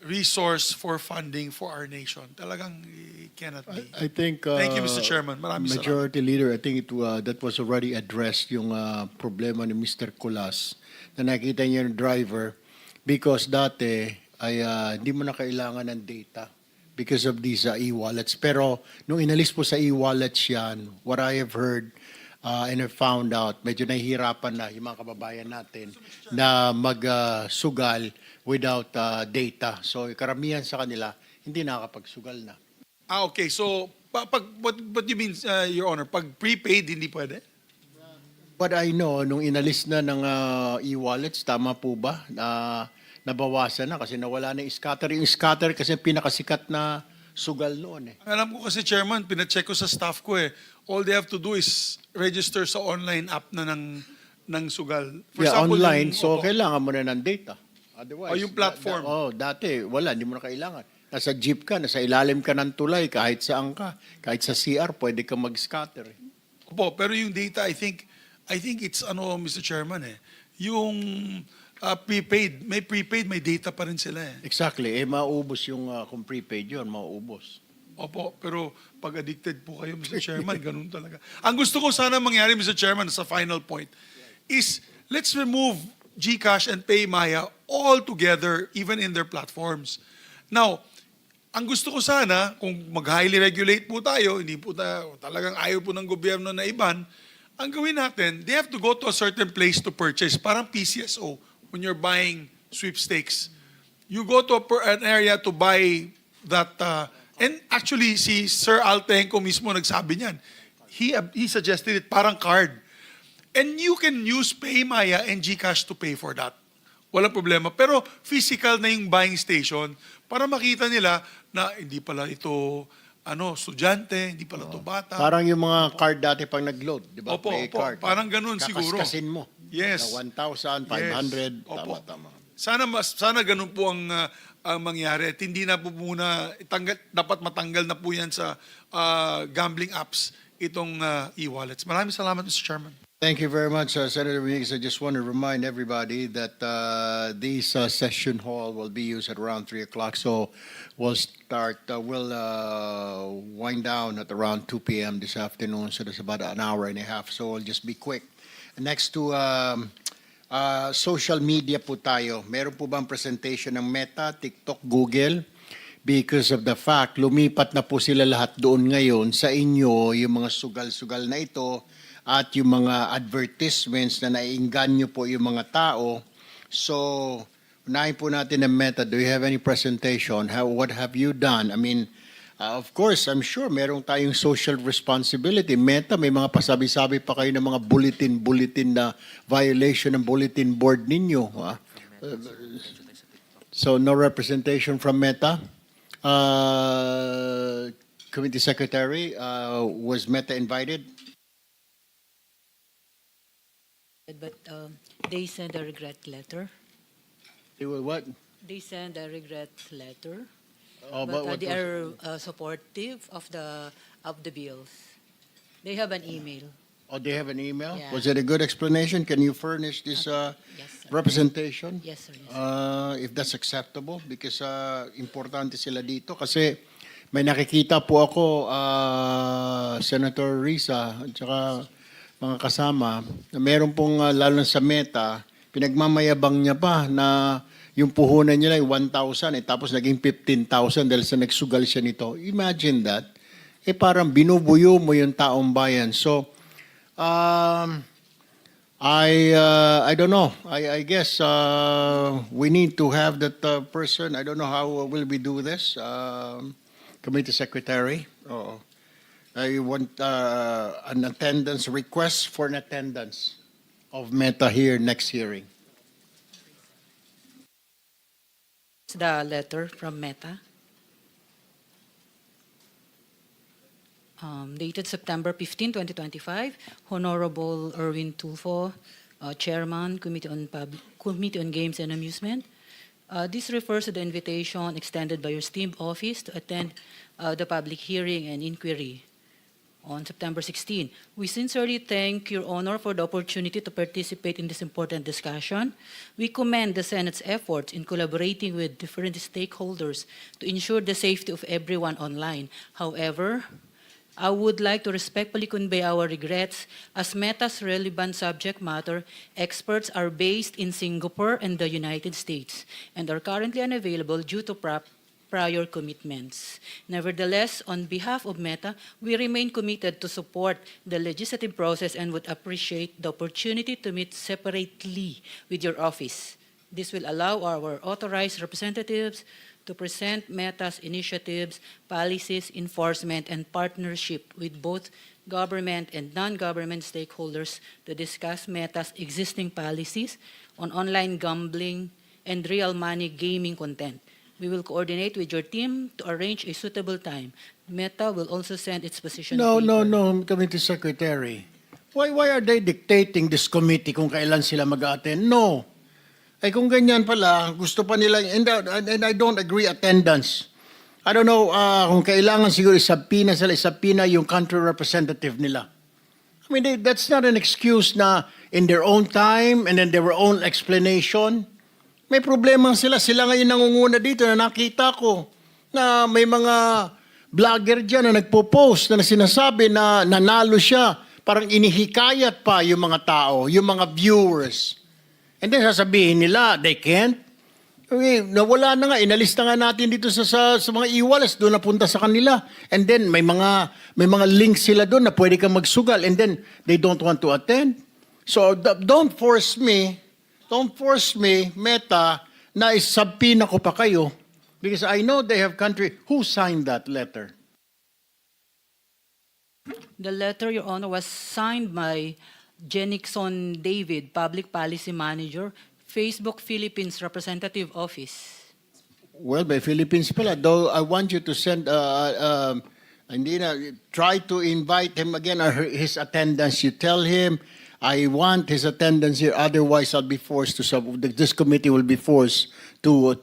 Speaker 3: resource for funding for our nation. Talagang it cannot be.
Speaker 2: I think.
Speaker 3: Thank you, Mr. Chairman. Maraming salamat.
Speaker 2: Majority Leader, I think that was already addressed yung problema ni Mr. Colas na nakita niya yung driver because dati ay hindi mo na kailangan ng data because of these e-wallets. Pero nung inalis po sa e-wallets yan, what I have heard and I found out, medyo nahihirapan na yung mga kababayan natin na magsugal without data. So karamihan sa kanila, hindi nakakapagsugal na.
Speaker 3: Okay. So, what do you mean, Your Honor? Pag prepaid, hindi pwede?
Speaker 2: But I know, nung inalis na ng e-wallets, tama po ba? Nabawasan na kasi nawala na yung scatter. Yung scatter kasi pinakasikat na sugal noon eh.
Speaker 3: Alam ko kasi, Chairman, pinacheck ko sa staff ko eh. All they have to do is register sa online app na ng sugal. For
Speaker 2: Yeah,
Speaker 3: example,
Speaker 2: online,
Speaker 3: yung-
Speaker 2: so
Speaker 3: Opo.
Speaker 2: kailangan mo na ng data. Otherwise,
Speaker 3: Yung platform.
Speaker 2: Dati, wala, hindi mo na kailangan. Nasa jeep ka, nasa ilalim ka ng tulay, kahit saan ka. Kahit sa CR, pwede ka mag-scatter. Eh.
Speaker 3: Opo, pero yung data, I think it's Mr. Chairman eh. Yung prepaid, may data pa rin sila eh.
Speaker 2: Exactly, mauubos yung kung prepaid yun, mauubos.
Speaker 3: Opo, pero pag addicted po kayo, Mr. Chairman, ganun talaga. Ang gusto ko sana mangyari, Mr. Chairman, sa final point, is let's remove GCash and PayMaya all together, even in their platforms. Now, ang gusto ko sana, kung mag-highly regulate po tayo, hindi po talagang ayaw po ng gobyerno na iban, ang gawin natin, they have to go to a certain place to purchase, parang PCSO, when you're buying sweepstakes. You go to an area to buy that, and actually, si Sir Altenco mismo nagsabi niyan. He suggested it parang card. And you can use PayMaya and GCash to pay for that. Walang problema. Pero physical na yung buying station para makita nila na hindi pala ito estudyante, hindi pala ito bata.
Speaker 2: Parang yung mga card dati pang nag-load, di ba?
Speaker 3: Opo,
Speaker 2: Play
Speaker 3: opo.
Speaker 2: card.
Speaker 3: Parang ganun siguro.
Speaker 2: Kakaskasin mo.
Speaker 3: Yes.
Speaker 2: Na 1,000, 500.
Speaker 3: Yes. Opo.
Speaker 2: Tama.
Speaker 3: Sana ganun po ang mangyari. At hindi na po muna, dapat matanggal na po yan sa gambling apps itong e-wallets. Maraming salamat, Mr. Chairman.
Speaker 2: Thank you very much, Senator Migz. I just want to remind everybody that this session hall will be used at around 3 o'clock. So we'll wind down at around 2 p.m. this afternoon. So that's about an hour and a half. So we'll just be quick. Next to social media po tayo. Meron po bang presentation ng Meta, TikTok, Google? Because of the fact, lumipat na po sila lahat doon ngayon sa inyo, yung mga sugal-sugal na ito, at yung mga advertisements na naiinganyo po yung mga tao. So, unahin po natin ang Meta. Do you have any presentation? What have you done? I mean, of course, I'm sure merong tayong social responsibility. Meta, may mga pasabi-sabi pa kayo ng mga bulletin na violation ng bulletin board ninyo. So, no representation from Meta? Committee Secretary, was Meta invited?
Speaker 12: But they sent a regret letter.
Speaker 2: They will what?
Speaker 12: They sent a regret letter.
Speaker 2: Oh,
Speaker 12: but
Speaker 2: what
Speaker 12: they
Speaker 2: was-
Speaker 12: are supportive of the bills. They have an email.
Speaker 2: Oh, they have an email?
Speaker 12: Yeah.
Speaker 2: Was it a good explanation? Can you furnish this
Speaker 12: Yes, sir.
Speaker 2: representation?
Speaker 12: Yes, sir. Yes, sir.
Speaker 2: If that's acceptable, because importante sila dito. Kasi may nakikita po ako, Senator Risa, at saka mga kasama, na meron pong, lalo na sa Meta, pinagmamayabang niya pa na yung puhunan niya ay 1,000, tapos naging 15,000 dahil sa nagsugal siya nito. Imagine that. Parang binubuyo mo yung taong bayan. So, I don't know. I guess we need to have that person. I don't know how will we do this. Committee Secretary. I want an attendance request for an attendance of Meta here next hearing.
Speaker 12: It's the letter from Meta. Dated September 15, 2025, Honorable Erwin Tulfo, Chairman, Committee on Games and Amusement. This refers to the invitation extended by your esteemed office to attend the public hearing and inquiry on September 16. We sincerely thank Your Honor for the opportunity to participate in this important discussion. We commend the Senate's efforts in collaborating with different stakeholders to ensure the safety of everyone online. However, I would like to respectfully convey our regrets as Meta's relevant subject matter experts are based in Singapore and the United States and are currently unavailable due to prior commitments. Nevertheless, on behalf of Meta, we remain committed to support the legislative process and would appreciate the opportunity to meet separately with your office. This will allow our authorized representatives to present Meta's initiatives, policies, enforcement, and partnership with both government and non-government stakeholders to discuss Meta's existing policies on online gambling and real money gaming content. We will coordinate with your team to arrange a suitable time. Meta will also send its position
Speaker 2: No,
Speaker 12: paper.
Speaker 2: Committee Secretary. Why are they dictating this committee kung kailan sila mag-attend? No. Ay kung ganyan pala, gusto pa nila, and I don't agree attendance. I don't know kung kailangan siguro isabina yung country representative nila. I mean, that's not an excuse na in their own time and in their own explanation. May problema sila ngayon nangunguna dito na nakita ko na may mga vlogger dyan na nagpo-post na sinasabi na nanalo siya. Parang inihikayat pa yung mga tao, yung mga viewers. And then sasabihin nila, they can't. Okay, nawala na nga, inalis na nga natin dito sa mga e-wallets, doon napunta sa kanila. And then may mga links sila doon na pwede kang magsugal. And then they don't want to attend. So don't force me, Meta, na isabpina ko pa kayo. Because I know they have country. Who signed that letter?
Speaker 12: The letter, Your Honor, was signed by Jenixon David, Public Policy Manager, Facebook Philippines Representative Office.
Speaker 2: Well, by Philippines pala. Though I want you to send, try to invite him again or his attendance. You tell him, I want his attendance here. Otherwise, I'll be forced to, this committee will be forced to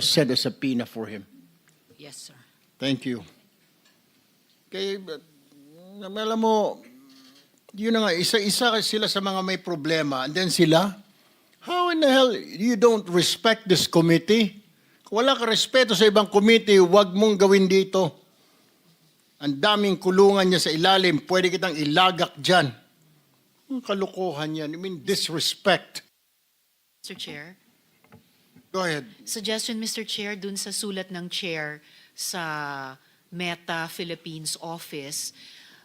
Speaker 2: send a subpoena for him.
Speaker 12: Yes, sir.
Speaker 2: Thank you. Kaya, alam mo, yun na nga, isa sila sa mga may problema. And then sila, how in the hell you don't respect this committee? Kung wala ka respeto sa ibang committee, huwag mong gawin dito. Ang daming kulungan niya sa ilalim, pwede kitang ilagak dyan. Ang kalukuhan yan. I mean, disrespect.
Speaker 8: Mr. Chair.
Speaker 2: Go ahead.
Speaker 8: Suggestion, Mr. Chair, dun sa sulat ng chair sa Meta Philippines office,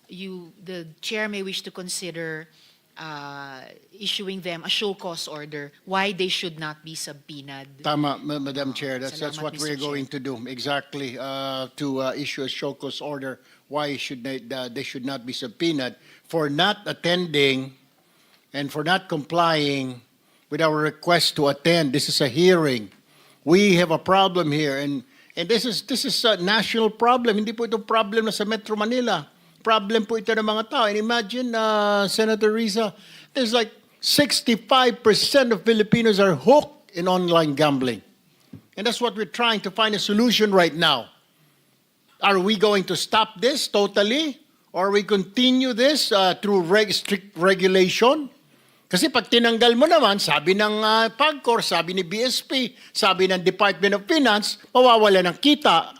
Speaker 8: the chair may wish to consider issuing them a show cause order why they should not be subpoenaed.
Speaker 2: Tama, Madam Chair. That's
Speaker 8: Salamat,
Speaker 2: what we're
Speaker 8: Mr.
Speaker 2: going to do. Exactly. To issue a show cause order why they should not be subpoenaed for not attending and for not complying with our request to attend. This is a hearing. We have a problem here, and this is a national problem. Hindi po ito problem na sa Metro Manila. Problem po ito ng mga tao. And imagine, Senator Risa, there's like 65% of Filipinos are hooked in online gambling. And that's what we're trying to find a solution right now. Are we going to stop this totally? Or we continue this through strict regulation? Kasi pag tinanggal mo naman, sabi ng PAGCOR, sabi ni BSP, sabi ng Department of Finance, mawawala ng kita.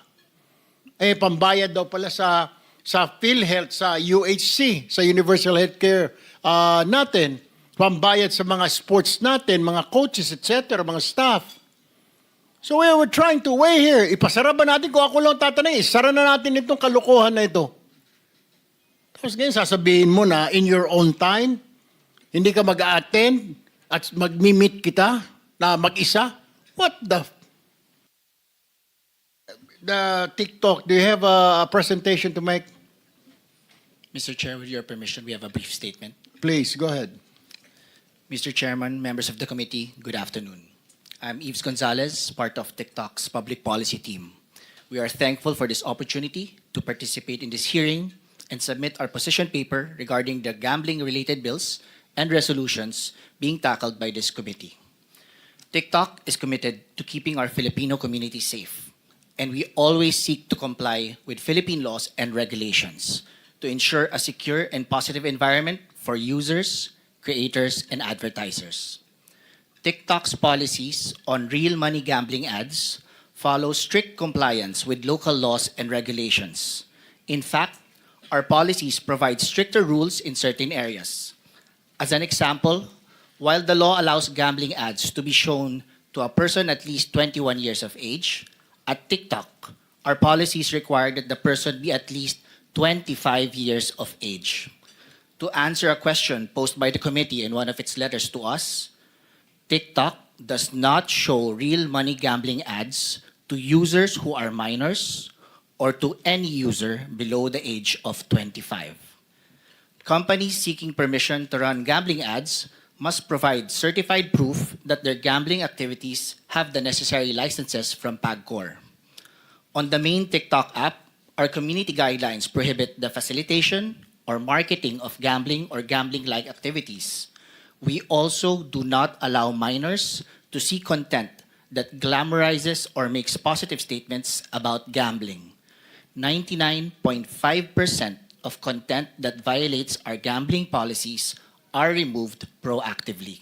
Speaker 2: Eh, pambayad daw pala sa PhilHealth, sa UHC, sa Universal Healthcare natin. Pambayad sa mga sports natin, mga coaches, etc., mga staff. So we're trying to weigh here. Ipasara ba natin kung ako lang tatanay? Isara na natin itong kalukuhan na ito. Tapos ngayon, sasabihin mo na in your own time, hindi ka mag-attend at mag-meet kita na mag-isa? What the TikTok, do you have a presentation to make?
Speaker 13: Mr. Chair, with your permission, we have a brief statement.
Speaker 2: Please, go ahead.
Speaker 13: Mr. Chairman, members of the committee, good afternoon. I'm Yves Gonzalez, part of TikTok's public policy team. We are thankful for this opportunity to participate in this hearing and submit our position paper regarding the gambling-related bills and resolutions being tackled by this committee. TikTok is committed to keeping our Filipino community safe, and we always seek to comply with Philippine laws and regulations. to ensure a secure and positive environment for users, creators, and advertisers. TikTok's policies on real money gambling ads follow strict compliance with local laws and regulations. In fact, our policies provide stricter rules in certain areas. As an example, while the law allows gambling ads to be shown to a person at least 21 years of age, at TikTok, our policies require that the person be at least 25 years of age. To answer a question posed by the committee in one of its letters to us, TikTok does not show real money gambling ads to users who are minors or to any user below the age of 25. Companies seeking permission to run gambling ads must provide certified proof that their gambling activities have the necessary licenses from PAGCOR. On the main TikTok app, our community guidelines prohibit the facilitation or marketing of gambling or gambling-like activities. We also do not allow minors to see content that glamorizes or makes positive statements about gambling. 99.5% of content that violates our gambling policies are removed proactively.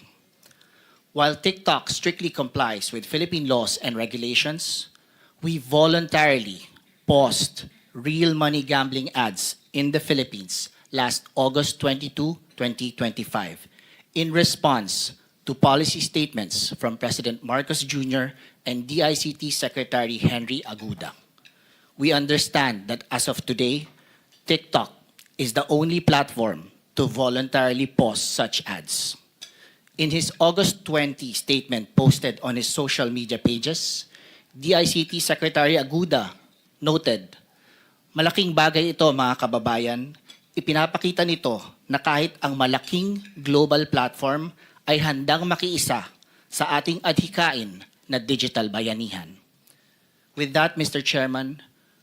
Speaker 13: While TikTok strictly complies with Philippine laws and regulations, we voluntarily paused real money gambling ads in the Philippines last August 22, 2025, in response to policy statements from President Marcos Jr. and DICT Secretary Henry Aguda. We understand that as of today, TikTok is the only platform to voluntarily pause such ads. In his August 20 statement posted on his social media pages, DICT Secretary Aguda noted, "Malaking bagay ito mga kababayan, ipinapakita nito na kahit ang malaking global platform ay handang makiisa sa ating adhikain na digital bayanihan." With that, Mr. Chairman,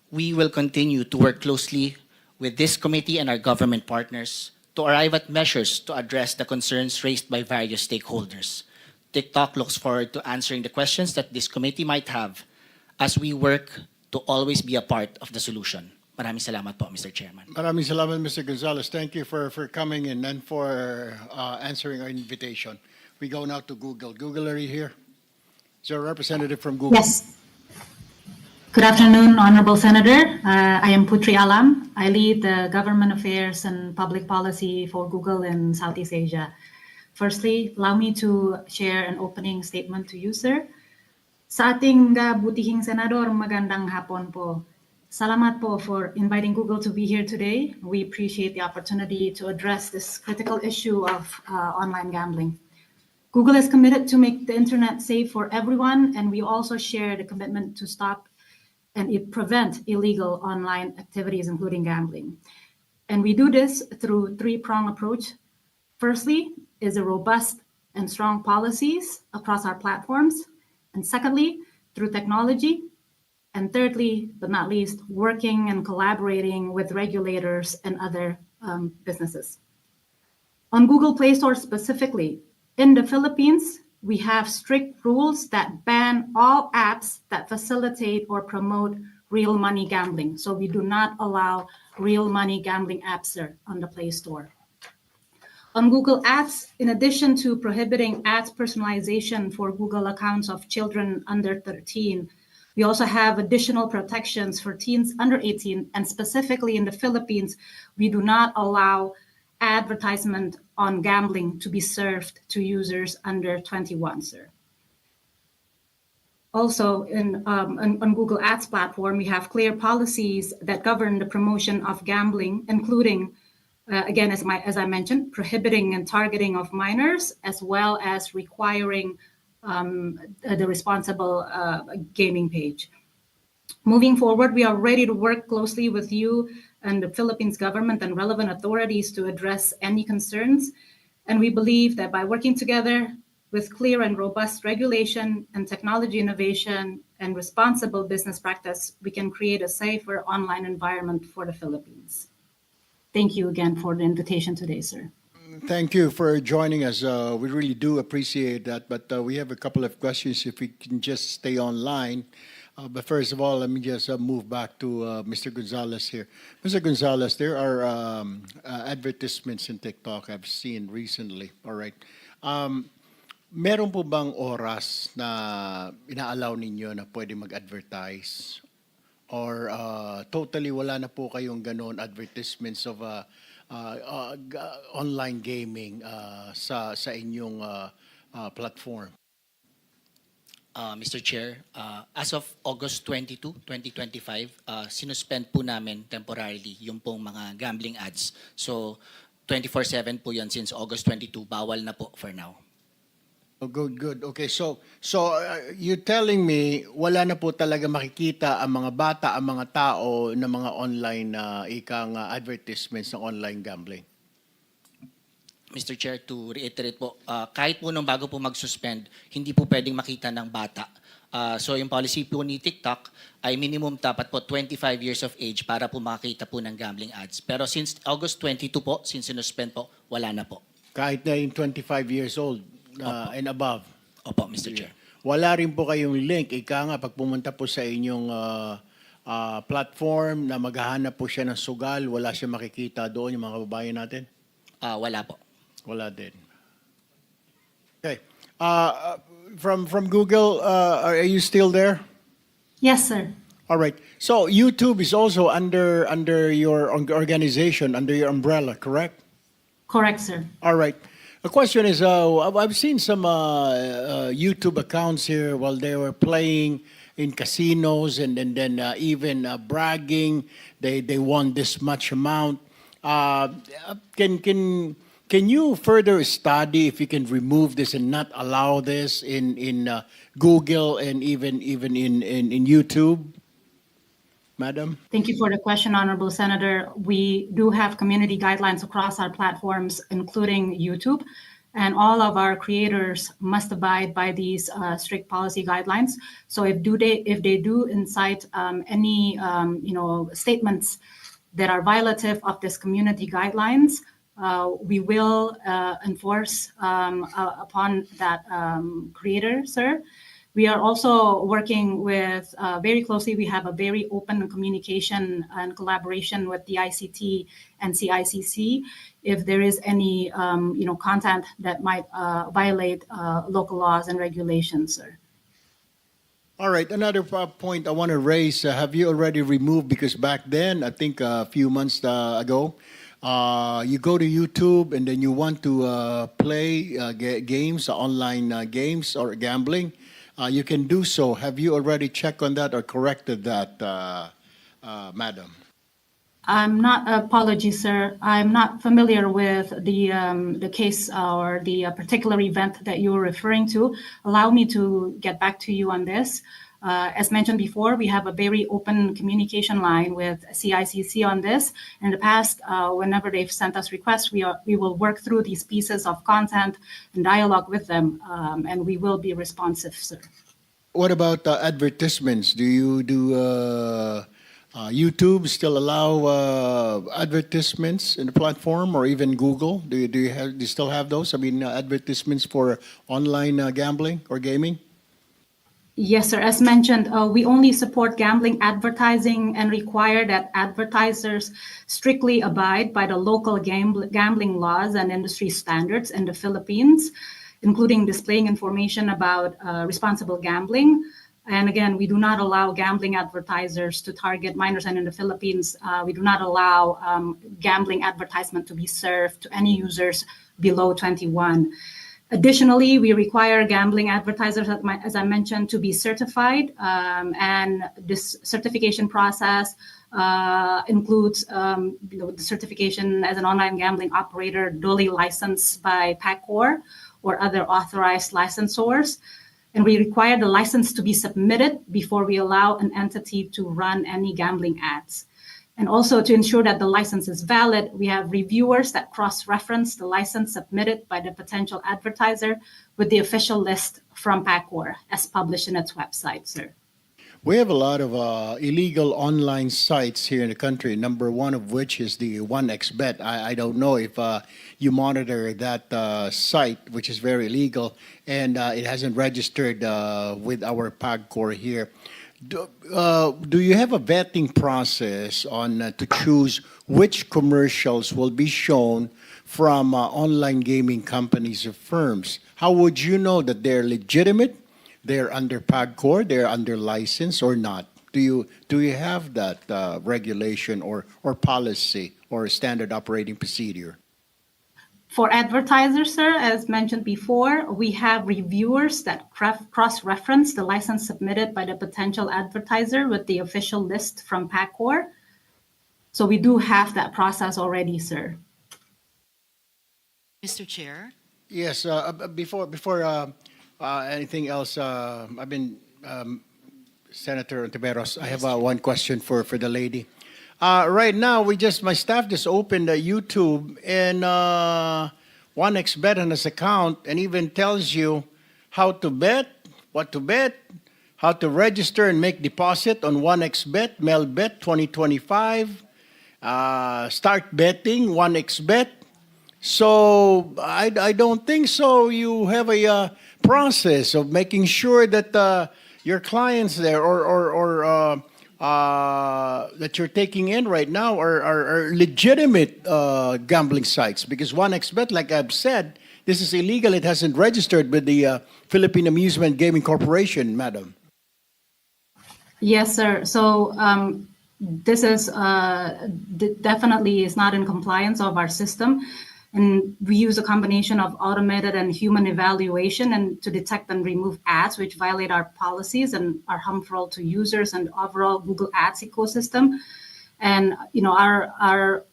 Speaker 13: we will continue to work closely with this committee and our government partners to arrive at measures to address the concerns raised by various stakeholders. TikTok looks forward to answering the questions that this committee might have as we work to always be a part of the solution. Maraming salamat po, Mr. Chairman.
Speaker 2: Maraming salamat, Mr. Gonzales. Thank you for coming in and for answering our invitation. We go now to Google. Google, are you here? Is there a representative from Google?
Speaker 14: Yes. Good afternoon, Honorable Senator. I am Putri Alam. I lead the Government Affairs and Public Policy for Google in Southeast Asia. Firstly, allow me to share an opening statement to you, sir. Sa ating butihing senador, magandang hapon po. Salamat po for inviting Google to be here today. We appreciate the opportunity to address this critical issue of online gambling. Google is committed to make the internet safe for everyone, and we also share the commitment to stop and prevent illegal online activities, including gambling. And we do this through a three-pronged approach. Firstly, is a robust and strong policies across our platforms. And secondly, through technology. And thirdly, but not least, working and collaborating with regulators and other businesses. On Google Play Store specifically, in the Philippines, we have strict rules that ban all apps that facilitate or promote real money gambling. So we do not allow real money gambling apps on the Play Store. On Google Ads, in addition to prohibiting ads personalization for Google accounts of children under 13, we also have additional protections for teens under 18, and specifically in the Philippines, we do not allow advertisement on gambling to be served to users under 21, sir. Also, on Google Ads platform, we have clear policies that govern the promotion of gambling, including, again, as I mentioned, prohibiting and targeting of minors, as well as requiring the responsible gaming page. Moving forward, we are ready to work closely with you and the Philippines government and relevant authorities to address any concerns. And we believe that by working together with clear and robust regulation and technology innovation and responsible business practice, we can create a safer online environment for the Philippines. Thank you again for the invitation today, sir.
Speaker 2: Thank you for joining us. We really do appreciate that, but we have a couple of questions if we can just stay online. But first of all, let me just move back to Mr. Gonzalez here. Mr. Gonzalez, there are advertisements in TikTok I've seen recently. All right. Meron po bang oras na inaalaw ninyo na pwede mag-advertise? Or totally wala na po kayong ganon advertisements of online gaming sa inyong platform?
Speaker 13: Mr. Chair, as of August 22, 2025, sinuspend po namin temporarily yung pong mga gambling ads. So, 24/7 po yan since August 22, bawal na po for now.
Speaker 2: Oh, good, good. Okay, so you're telling me wala na po talaga makikita ang mga bata, ang mga tao na mga online advertisements ng online gambling?
Speaker 13: Mr. Chair, to reiterate po, kahit po nung bago po mag-suspend, hindi po pwedeng makita ng bata. So yung policy po ni TikTok ay minimum dapat po 25 years of age para po makakita po ng gambling ads. Pero since August 22 po, since sinuspend po, wala na po.
Speaker 2: Kahit na yung 25 years old and above?
Speaker 13: Opo, Mr. Chair.
Speaker 2: Wala rin po kayong link, ika nga, pag pumunta po sa inyong platform na maghahanap po siya ng sugal, wala siya makikita doon, yung mga kababayan natin?
Speaker 13: Wala po.
Speaker 2: Wala din. Okay. From Google, are you still there?
Speaker 14: Yes, sir.
Speaker 2: All right. So YouTube is also under your organization, under your umbrella, correct?
Speaker 14: Correct, sir.
Speaker 2: All right. The question is, I've seen some YouTube accounts here while they were playing in casinos and then even bragging they won this much amount. Can you further study if you can remove this and not allow this in Google and even in YouTube? Madam?
Speaker 14: Thank you for the question, Honorable Senator. We do have community guidelines across our platforms, including YouTube, and all of our creators must abide by these strict policy guidelines. So if they do incite any statements that are violative of this community guidelines, we will enforce upon that creator, sir. We are also working with very closely. We have a very open communication and collaboration with the ICT and CICC. If there is any, content that might violate local laws and regulations, sir.
Speaker 2: All right. Another point I want to raise: have you already removed? Because back then, I think a few months ago, you go to YouTube and then you want to play games, online games or gambling. You can do so. Have you already checked on that or corrected that, Madam?
Speaker 14: Apologies, sir. I'm not familiar with the case or the particular event that you were referring to. Allow me to get back to you on this. As mentioned before, we have a very open communication line with CICC on this. In the past, whenever they've sent us requests, we will work through these pieces of content and dialogue with them, and we will be responsive, sir.
Speaker 2: What about advertisements? Do you YouTube still allow advertisements in the platform, or even Google? Do you still have those? I mean, advertisements for online gambling or gaming?
Speaker 14: Yes, sir. As mentioned, we only support gambling advertising and require that advertisers strictly abide by the local gambling laws and industry standards in the Philippines, including displaying information about responsible gambling. And again, we do not allow gambling advertisers to target minors. And in the Philippines, we do not allow gambling advertisement to be served to any users below 21. Additionally, we require gambling advertisers, as I mentioned, to be certified, and this certification process includes the certification as an online gambling operator duly licensed by PACOR or other authorized licensors. And we require the license to be submitted before we allow an entity to run any gambling ads. And also to ensure that the license is valid, we have reviewers that cross-reference the license submitted by the potential advertiser with the official list from PACOR as published in its website, sir.
Speaker 2: We have a lot of illegal online sites here in the country, number one of which is the 1xBet. I don't know if you monitor that site, which is very illegal, and it hasn't registered with our PAGCOR here. Do you have a vetting process on to choose which commercials will be shown from online gaming companies or firms? How would you know that they're legitimate, they're under PAGCOR, they're under license, or not? Do you have that regulation or policy or standard operating procedure?
Speaker 14: For advertisers, sir, as mentioned before, we have reviewers that cross-reference the license submitted by the potential advertiser with the official list from PAGCOR. So we do have that process already, sir.
Speaker 8: Mr. Chair?
Speaker 2: Yes, before anything else, I've been Senator Ontiveros. I have one question for the lady. Right now, my staff just opened YouTube, and 1xBet on his account, and even tells you how to bet, what to bet, how to register and make deposit on 1xBet, MelBet 2025, start betting 1xBet. So I don't think so. You have a process of making sure that your clients there or that you're taking in right now are legitimate gambling sites, because 1xBet, like I've said, this is illegal. It hasn't registered with the Philippine Amusement Gaming Corporation, madam.
Speaker 14: Yes, sir. So this is definitely is not in compliance of our system. And we use a combination of automated and human evaluation and to detect and remove ads which violate our policies and are harmful to users and overall Google Ads ecosystem. And our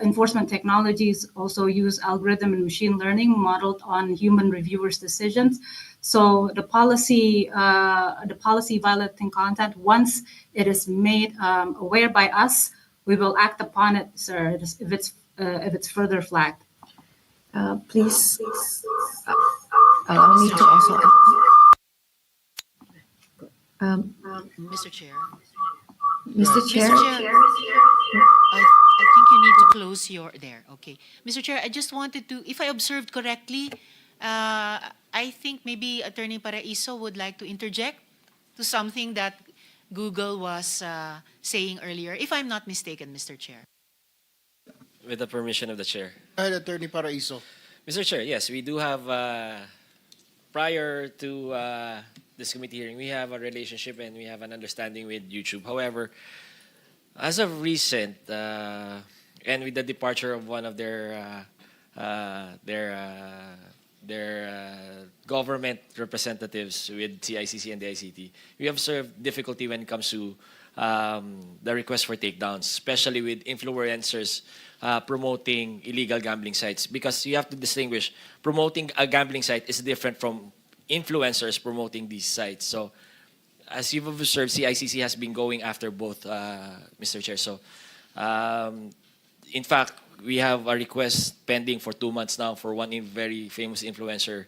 Speaker 14: enforcement technologies also use algorithm and machine learning modeled on human reviewers' decisions. So the policy violating content, once it is made aware by us, we will act upon it, sir, if it's further flagged.
Speaker 15: Please allow me to also.
Speaker 8: Mr. Chair?
Speaker 15: Mr. Chair.
Speaker 8: I think you need to close your, there, okay. Mr. Chair, I just wanted to, if I observed correctly, I think maybe Attorney Paraiso would like to interject to something that Google was saying earlier, if I'm not mistaken, Mr. Chair.
Speaker 16: With the permission of the chair.
Speaker 2: Go ahead, Attorney Paraiso.
Speaker 16: Mr. Chair, yes, we do have, prior to this committee hearing, we have a relationship and we have an understanding with YouTube. However, as of recent, and with the departure of one of their government representatives with CICC and the ICT, we observed difficulty when it comes to the request for takedowns, especially with influencers promoting illegal gambling sites, because you have to distinguish promoting a gambling site is different from influencers promoting these sites. So as you've observed, CICC has been going after both, Mr. Chair. So in fact, we have a request pending for 2 months now for one very famous influencer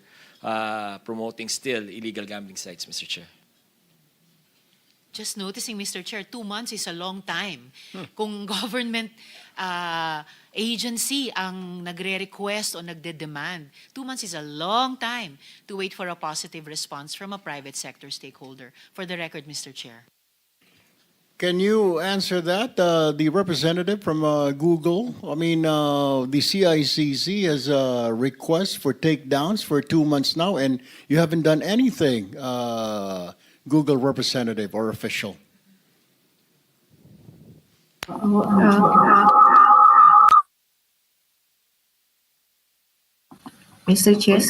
Speaker 16: promoting still illegal gambling sites, Mr. Chair.
Speaker 8: Just noticing, Mr. Chair, 2 months is a long time. Kung government agency ang nagre-request o nagde-demand, 2 months is a long time to wait for a positive response from a private sector stakeholder. For the record, Mr. Chair.
Speaker 2: Can you answer that? The representative from Google, I mean, the CICC has a request for takedowns for 2 months now, and you haven't done anything, Google representative or official.
Speaker 15: Mr. Chair.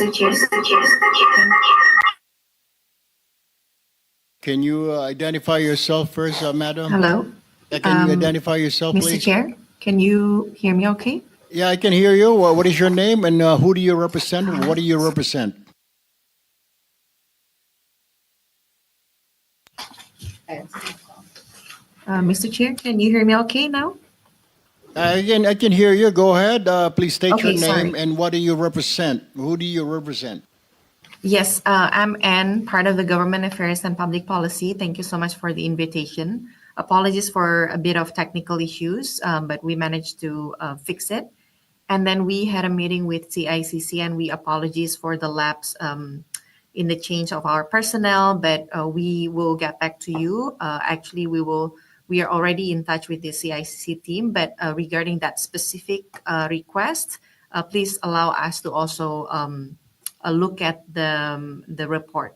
Speaker 2: Can you identify yourself first, madam?
Speaker 15: Hello.
Speaker 2: Can you identify yourself, please?
Speaker 15: Mr. Chair, can you hear me okay?
Speaker 2: Yeah, I can hear you. What is your name and who do you represent? What do you represent?
Speaker 15: Mr. Chair, can you hear me okay now?
Speaker 2: I can hear you. Go ahead. Please state
Speaker 15: Okay,
Speaker 2: your name
Speaker 15: sorry.
Speaker 2: and what do you represent? Who do you represent?
Speaker 15: Yes, I'm Anne, part of the Government Affairs and Public Policy. Thank you so much for the invitation. Apologies for a bit of technical issues, but we managed to fix it. And then we had a meeting with CICC, and we apologize for the lapse in the change of our personnel, but we will get back to you. Actually, we are already in touch with the CICC team, but regarding that specific request, please allow us to also look at the report.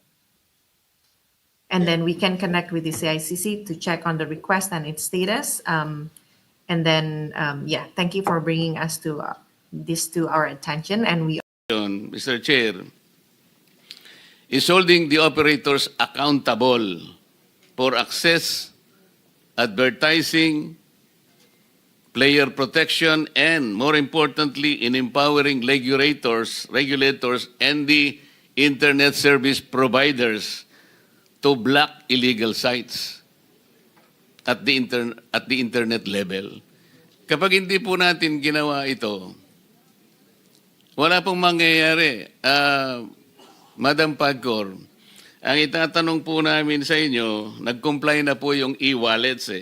Speaker 15: And then we can connect with the CICC to check on the request and its status. And then, yeah, thank you for bringing us to this to our attention. And we,
Speaker 17: Mr. Chair, is holding the operators accountable for access, advertising, player protection, and more importantly, in empowering regulators and the internet service providers to block illegal sites at the internet level. Kapag hindi po natin ginawa ito, wala pong mangyayari. Madam Pagcor, ang itatanong po namin sa inyo, nag-comply na po yung e-wallets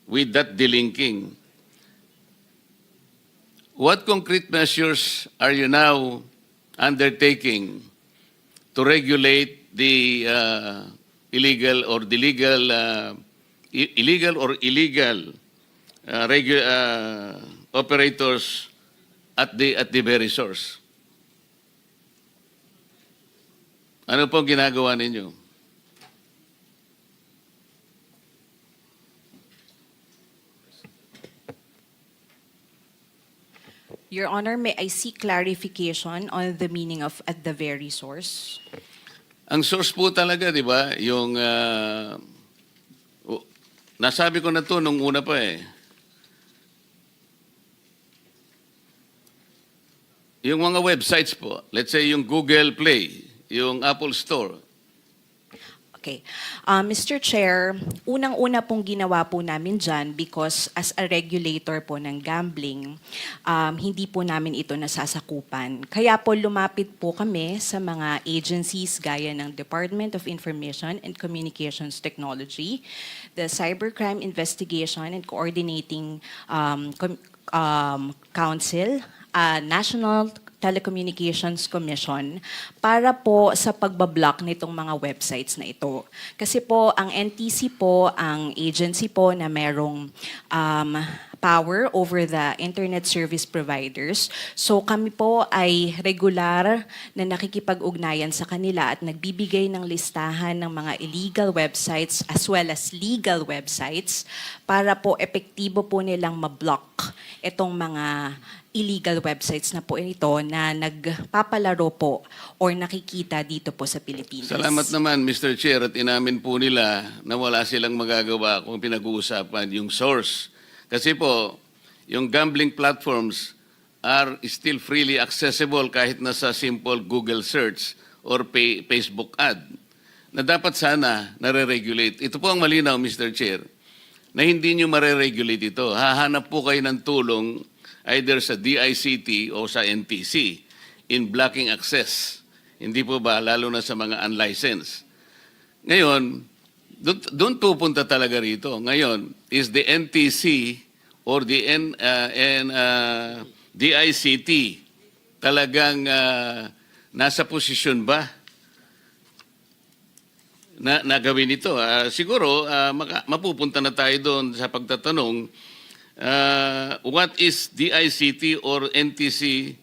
Speaker 17: with that delinking. What concrete measures are you now undertaking to regulate the illegal or operators at the very source? Ano pong ginagawa ninyo?
Speaker 9: Your Honor, may I seek clarification on the meaning of at the very source?
Speaker 17: Ang source po talaga, di ba, yung nasabi ko na to nung una pa Yung mga websites po, let's say yung Google Play, yung Apple Store.
Speaker 9: Okay. Mr. Chair, unang-una pong ginawa po namin dyan because as a regulator po ng gambling, hindi po namin ito nasasakupan. Kaya po lumapit po kami sa mga agencies gaya ng Department of Information and Communications Technology, the Cybercrime Investigation and Coordinating Council, National Telecommunications Commission para po sa pagbablock nitong mga websites na ito. Kasi po, ang NTC po, ang agency po na merong power over the internet service providers. So kami po ay regular na nakikipag-ugnayan sa kanila at nagbibigay ng listahan ng mga illegal websites as well as legal websites para po epektibo po nilang mablock itong mga illegal websites na po ito na nagpapalaro po or nakikita dito po sa Pilipinas.
Speaker 17: Salamat naman, Mr. Chair, at inamin po nila na wala silang magagawa kung pinag-uusapan yung source. Kasi po, yung gambling platforms are still freely accessible kahit nasa simple Google search or Facebook ad na dapat sana nare-regulate. Ito po ang malinaw, Mr. Chair, na hindi nyo mare-regulate ito. Hahanap po kayo ng tulong either sa DICT o sa NTC in blocking access. Hindi po ba, lalo na sa mga unlicensed. Ngayon, doon pupunta talaga rito. Ngayon, is the NTC or the DICT talagang nasa posisyon ba na gawin ito? Siguro, mapupunta na tayo doon sa pagtatanong, what is DICT or NTC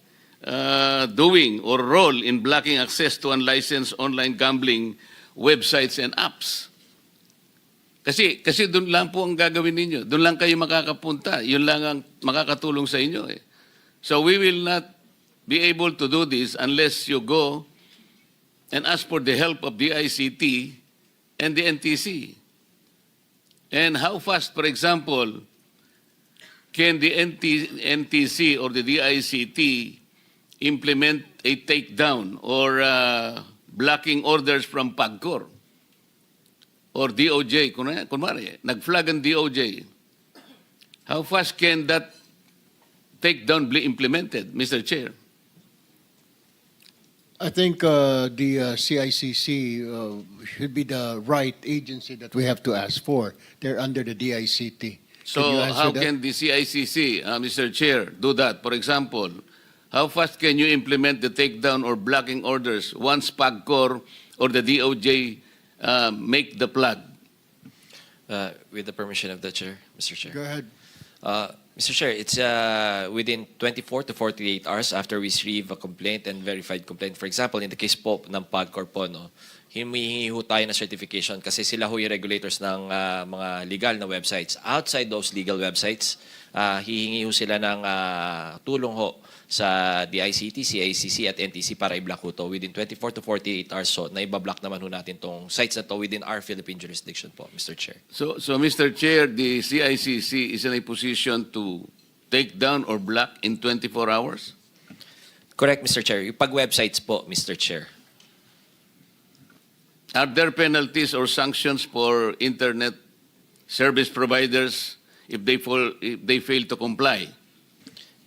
Speaker 17: doing or role in blocking access to unlicensed online gambling websites and apps? Kasi doon lang po ang gagawin ninyo. Doon lang kayo makakapunta. Yun lang ang makakatulong sa inyo. So we will not be able to do this unless you go and ask for the help of the DICT and the NTC. And how fast, for example, can the NTC or the DICT implement a takedown or blocking orders from PAGCOR or DOJ? Kunwari, nag-flag ang DOJ. How fast can that takedown be implemented, Mr. Chair?
Speaker 2: I think the CICC should be the right agency that we have to ask for. They're under the DICT.
Speaker 17: So how can the CICC, Mr. Chair, do that? For example, how fast can you implement the takedown or blocking orders once PAGCOR or the DOJ make the plug?
Speaker 16: With the permission of the chair, Mr. Chair.
Speaker 2: Go ahead.
Speaker 16: Mr. Chair, it's within 24 to 48 hours after we receive a complaint and verified complaint. For example, in the case po ng PAGCOR po, no, humihingi ho tayo na certification kasi sila ho yung regulators ng mga legal na websites. Outside those legal websites, hihingi ho sila ng tulong ho sa DICT, CICC at NTC para i-block ho to within 24 to 48 hours. So, na-block naman ho natin tong sites na to within our Philippine jurisdiction po, Mr. Chair.
Speaker 17: So, Mr. Chair, the CICC is in a position to take down or block in 24 hours?
Speaker 16: Correct, Mr. Chair. Yung pag-websites po, Mr. Chair.
Speaker 17: Are there penalties or sanctions for internet service providers if they fail to comply?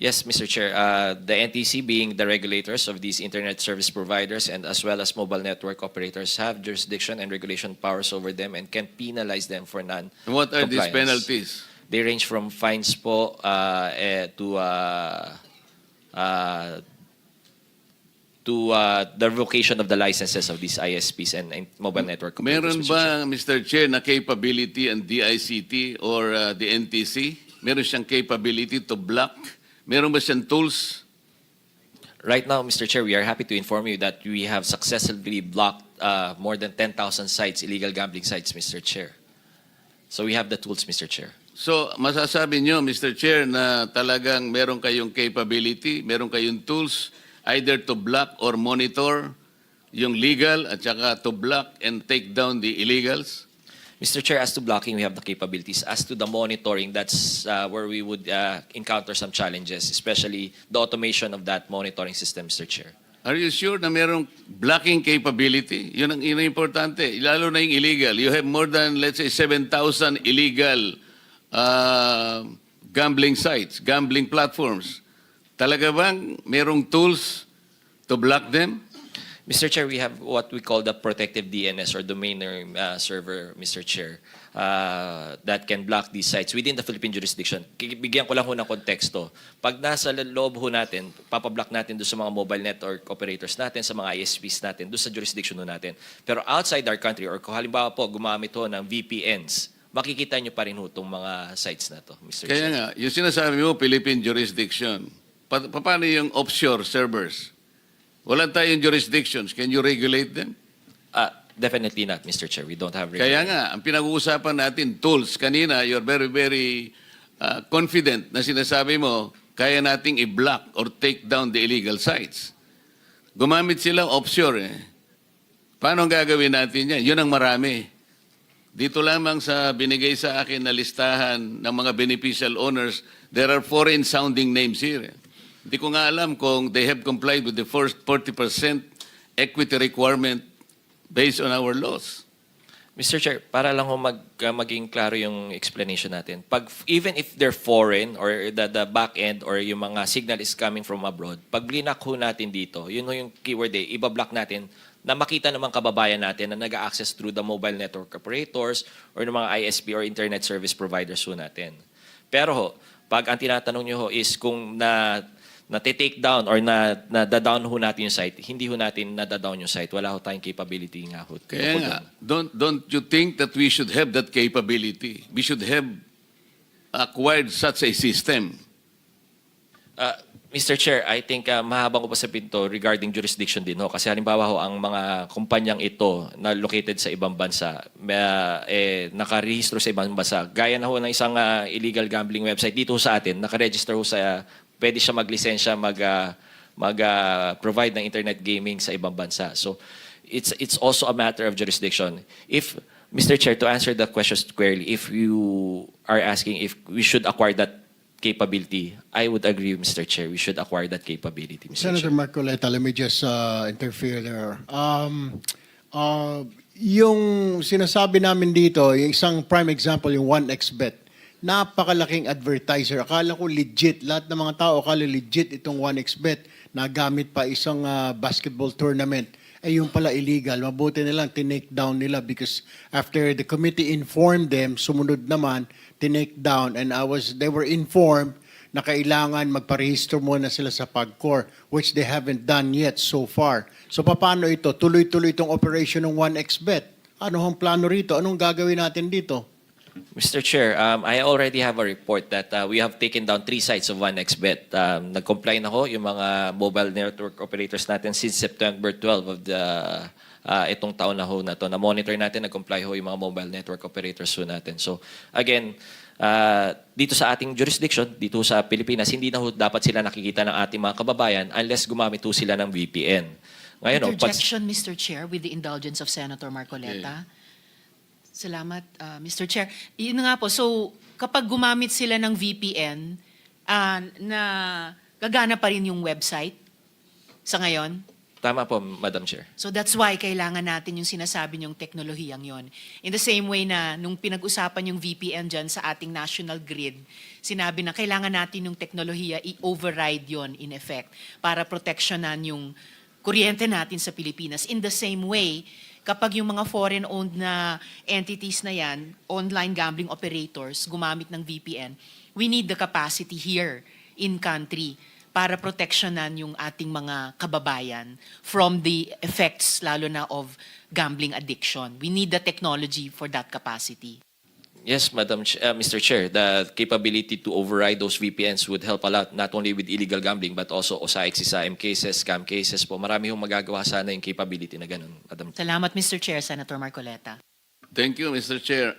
Speaker 16: Yes, Mr. Chair. The NTC, being the regulators of these internet service providers and as well as mobile network operators, have jurisdiction and regulation powers over them and can penalize them for non-compliance.
Speaker 17: And what are these penalties?
Speaker 16: They range from fines po to the revocation of the licenses of these ISPs and mobile network operators.
Speaker 17: Meron ba, Mr. Chair, na capability ang DICT or the NTC? Meron siyang capability to block? Meron ba siyang tools?
Speaker 16: Right now, Mr. Chair, we are happy to inform you that we have successfully blocked more than 10,000 sites, illegal gambling sites, Mr. Chair. So we have the tools, Mr. Chair.
Speaker 17: So, masasabi nyo, Mr. Chair, na talagang meron kayong capability, meron kayong tools, either to block or monitor yung legal at saka to block and take down the illegals?
Speaker 16: Mr. Chair, as to blocking, we have the capabilities. As to the monitoring, that's where we would encounter some challenges, especially the automation of that monitoring system, Mr. Chair.
Speaker 17: Are you sure na merong blocking capability? Yun ang importante, lalo na yung illegal. You have more than, let's say, 7,000 illegal gambling sites, gambling platforms. Talaga bang merong tools to block them?
Speaker 16: Mr. Chair, we have what we call the protective DNS or domain name server, Mr. Chair, that can block these sites within the Philippine jurisdiction. Bigyan ko lang ho ng konteksto. Pag nasa loob ho natin, papablock natin doon sa mga mobile network operators natin, sa mga ISPs natin, doon sa jurisdiction ho natin. Pero outside our country, or kung halimbawa po, gumamit ho ng VPNs, makikita nyo pa rin ho itong mga sites na to, Mr. Chair.
Speaker 17: Kaya nga, yung sinasabi mo, Philippine jurisdiction, paano yung offshore servers? Wala tayong jurisdictions. Can you regulate them?
Speaker 16: Definitely not, Mr. Chair. We don't have
Speaker 17: Kaya nga, ang pinag-uusapan natin, tools. Kanina, you're very, very confident na sinasabi mo, kaya nating i-block or take down the illegal sites. Gumamit sila offshore. Paano ang gagawin natin yan? Yun ang marami. Dito lamang sa binigay sa akin na listahan ng mga beneficial owners, there are foreign sounding names here. Hindi ko nga alam kung they have complied with the first 40% equity requirement based on our laws.
Speaker 16: Mr. Chair, para lang ho maging klaro yung explanation natin. Even if they're foreign or the back end or yung mga signal is coming from abroad, pag blinak ho natin dito, yun ho yung keyword ibablock natin na makita naman kababayan natin na nag-access through the mobile network operators or ng mga ISP or internet service providers ho natin. Pero ho, pag ang tinatanong nyo ho is kung na-take down or na-down ho natin yung site, hindi ho natin na-down yung site. Wala ho tayong capability nga ho.
Speaker 17: Kaya nga, don't you think that we should have that capability? We should have acquired such a system.
Speaker 16: Mr. Chair, I think mahabang ko pa sa pinto regarding jurisdiction din ho. Kasi halimbawa ho, ang mga kumpanyang ito na located sa ibang bansa, nakarehistro sa ibang bansa. Gaya na ho ng isang illegal gambling website dito ho sa atin, nakaregister ho sa pwede siya maglisensya, mag-provide ng internet gaming sa ibang bansa. So, it's also a matter of jurisdiction. If, Mr. Chair, to answer the question squarely, if you are asking if we should acquire that capability, I would agree, Mr. Chair, we should acquire that capability, Mr.
Speaker 2: Senator
Speaker 16: Chair.
Speaker 2: Marcoleta, let me just interfere there. Yung sinasabi namin dito, yung isang prime example, yung 1xBet, napakalaking advertiser. Akala ko legit. Lahat ng mga tao akala legit itong 1xBet na gamit pa isang basketball tournament. Eh yung pala illegal. Mabuti nilang tinake down nila because after the committee informed them, sumunod naman, tinake down and they were informed na kailangan magparehistro muna sila sa PAGCOR, which they haven't done yet so far. So paano ito? Tuloy-tuloy itong operation ng 1xBet. Ano ang plano rito? Anong gagawin natin dito?
Speaker 16: Mr. Chair, I already have a report that we have taken down 3 sites of 1xBet. Nag-comply na ho yung mga mobile network operators natin since September 12 of the itong taon na ho na to. Na-monitor natin, nag-comply ho yung mga mobile network operators ho natin. So again, dito sa ating jurisdiction, dito sa Pilipinas, hindi na ho dapat sila nakikita ng ating mga kababayan unless gumamit ho sila ng VPN. Ngayon,
Speaker 8: Interjection, Mr. Chair, with the indulgence of Senator Marcoleta. Salamat, Mr. Chair. Yun nga po, so kapag gumamit sila ng VPN, na gagana pa rin yung website sa ngayon?
Speaker 16: Tama po, Madam Chair.
Speaker 8: So that's why kailangan natin yung sinasabi niyong teknolohiyang yon. In the same way na nung pinag-usapan yung VPN dyan sa ating national grid, sinabi na kailangan natin yung teknolohiya i-override yon in effect para proteksyonan yung kuryente natin sa Pilipinas. In the same way, kapag yung mga foreign-owned na entities na yan, online gambling operators, gumamit ng VPN, we need the capacity here in country para proteksyonan yung ating mga kababayan from the effects lalo na of gambling addiction. We need the technology for that capacity.
Speaker 16: Yes, Mr. Chair, the capability to override those VPNs would help a lot, not only with illegal gambling, but also OSA-XISAM cases, scam cases po. Marami hong magagawa sana yung capability na ganun, Madam.
Speaker 8: Salamat, Mr. Chair. Senator Marcoleta.
Speaker 17: Thank you, Mr. Chair.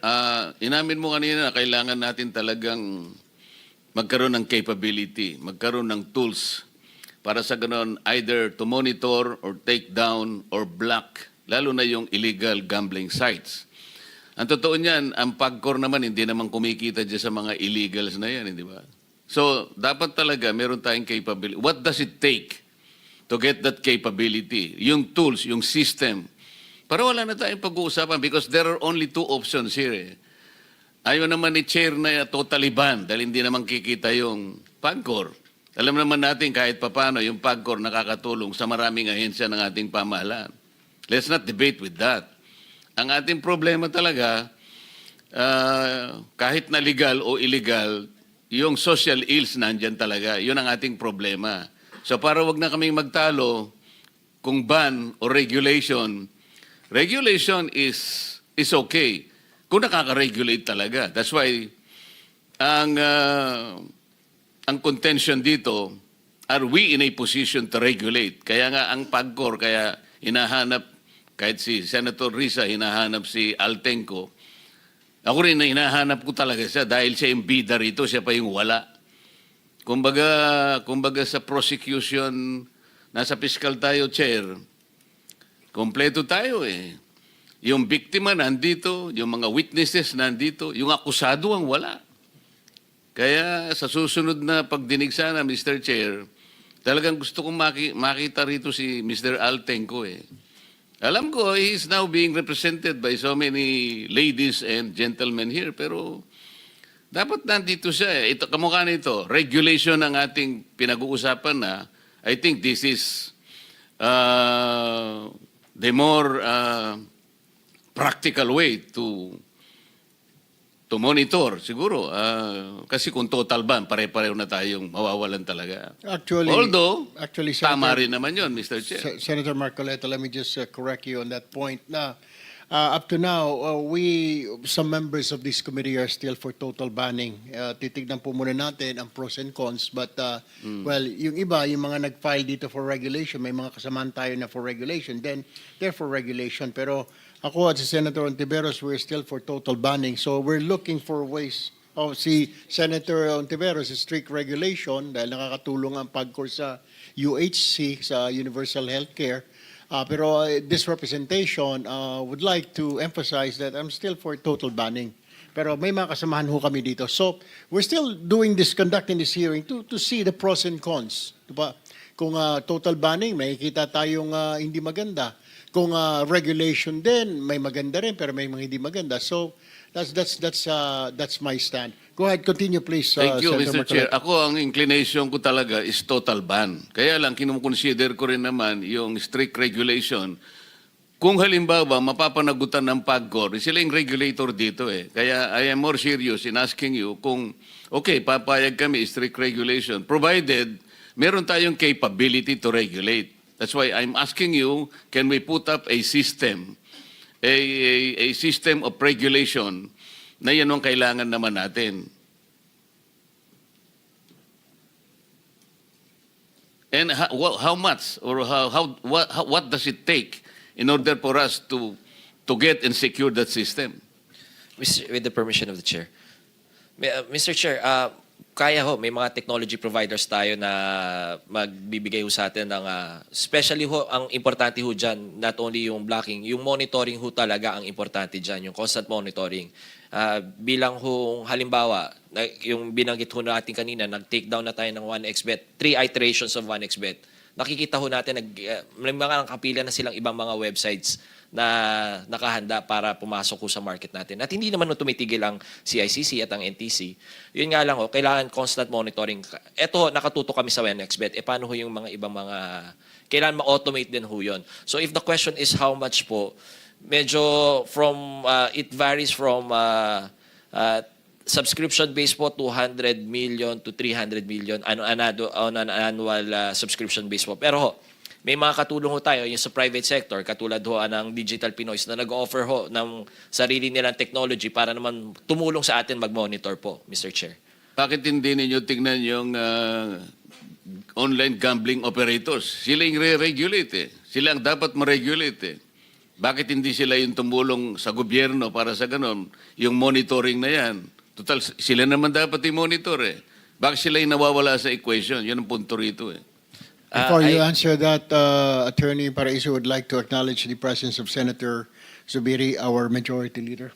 Speaker 17: Inamin mo kanina na kailangan natin talagang magkaroon ng capability, magkaroon ng tools para sa ganun either to monitor or take down or block, lalo na yung illegal gambling sites. Ang totoo niyan, ang PAGCOR naman, hindi naman kumikita dyan sa mga illegals na yan, hindi ba? So, dapat talaga meron tayong capability. What does it take to get that capability? Yung tools, yung system. Para wala na tayong pag-uusapan because there are only 2 options here. Ayaw naman ni Chair na totally ban dahil hindi naman kikita yung PAGCOR. Alam naman natin kahit papano yung PAGCOR nakakatulong sa maraming ahensya ng ating pamahalaan. Let's not debate with that. Ang ating problema talaga, kahit na legal o illegal, yung social ills nandyan talaga. Yun ang ating problema. So para wag na kaming magtalo kung ban o regulation, regulation is okay kung nakaka-regulate talaga. That's why ang contention dito, are we in a position to regulate? Kaya nga ang PAGCOR, kaya hinahanap kahit si Senator Risa, hinahanap si Altenco. Ako rin na hinahanap ko talaga siya dahil siya yung bida rito, siya pa yung wala. Kumbaga sa prosecution, nasa fiscal tayo, Chair, kompleto tayo eh. Yung biktima nandito, yung mga witnesses nandito, yung akusado ang wala. Kaya sa susunod na pagdinig sana, Mr. Chair, talagang gusto kong makita rito si Mr. Altenco eh. Alam ko, he is now being represented by so many ladies and gentlemen here, pero dapat nandito siya. Ito, kamukha nito, regulation ang ating pinag-uusapan na. I think this is the more practical way to monitor, siguro. Kasi kung total ban, pare-pareho na tayong mawawalan talaga. Although, tama rin naman yun, Mr. Chair.
Speaker 2: Senator Marcoleta, let me just correct you on that point. Na, up to now, some members of this committee are still for total banning. Titignan po muna natin ang pros and cons. But, well, yung iba, yung mga nag-file dito for regulation, may mga kasamaan tayo na for regulation, then they're for regulation. Pero ako at si Senator Ontiveros, we're still for total banning. So we're looking for ways. Si Senator Ontiveros, strict regulation dahil nakakatulong ang PAGCOR sa UHC, sa Universal Healthcare. Pero this representation would like to emphasize that I'm still for total banning. Pero may mga kasamahan ho kami dito. So we're still conducting this hearing to see the pros and cons. Diba? Kung total banning, may kita tayong hindi maganda. Kung regulation din, may maganda rin pero may mga hindi maganda. So that's my stand. Go ahead, continue please.
Speaker 17: Thank you,
Speaker 2: Senator
Speaker 17: Mr. Chair.
Speaker 2: Marcoleta.
Speaker 17: Ako, ang inclination ko talaga is total ban. Kaya lang, kinukonsider ko rin naman yung strict regulation kung halimbawa mapapanagutan ng PAGCOR, sila yung regulator dito eh. Kaya I am more serious in asking you kung, okay, papayag kami, strict regulation, provided meron tayong capability to regulate. That's why I'm asking you, can we put up a system, a system of regulation na yan ang kailangan naman natin. And how much or what does it take in order for us to get and secure that system?
Speaker 16: With the permission of the Chair. Mr. Chair, kaya ho, may mga technology providers tayo na magbibigay ho sa atin ng, especially ho, ang importante ho dyan, not only yung blocking, yung monitoring ho talaga ang importante dyan, yung constant monitoring. Bilang ho, halimbawa, yung binanggit ho natin kanina, nag-take down na tayo ng 1xBet, 3 iterations of 1xBet. Nakikita ho natin, may mga kapila na silang ibang mga websites na nakahanda para pumasok ho sa market natin. At hindi naman tumitigil ang CICC at ang NTC. Yun nga lang ho, kailangan constant monitoring. Eto, nakatuto kami sa 1xBet. Paano ho yung mga ibang mga, kailangan ma-automate din ho yun. So if the question is how much po, medyo from, it varies from subscription-based po, 200 million to 300 million on an annual subscription-based po. Pero ho, may mga katulong ho tayo yung sa private sector, katulad ho ng Digital Pinoys na nag-offer ho ng sarili nilang technology para naman tumulong sa atin mag-monitor po, Mr. Chair.
Speaker 17: Bakit hindi ninyo tignan yung online gambling operators? Sila yung re-regulate eh. Sila ang dapat ma-regulate eh. Bakit hindi sila yung tumulong sa gobyerno para sa ganon, yung monitoring na yan? Total, sila naman dapat i-monitor eh. Bakit sila yung nawawala sa equation? Yan ang punto rito eh.
Speaker 2: Before you answer that, Attorney Paraiso would like to acknowledge the presence of Senator Zubiri, our majority leader.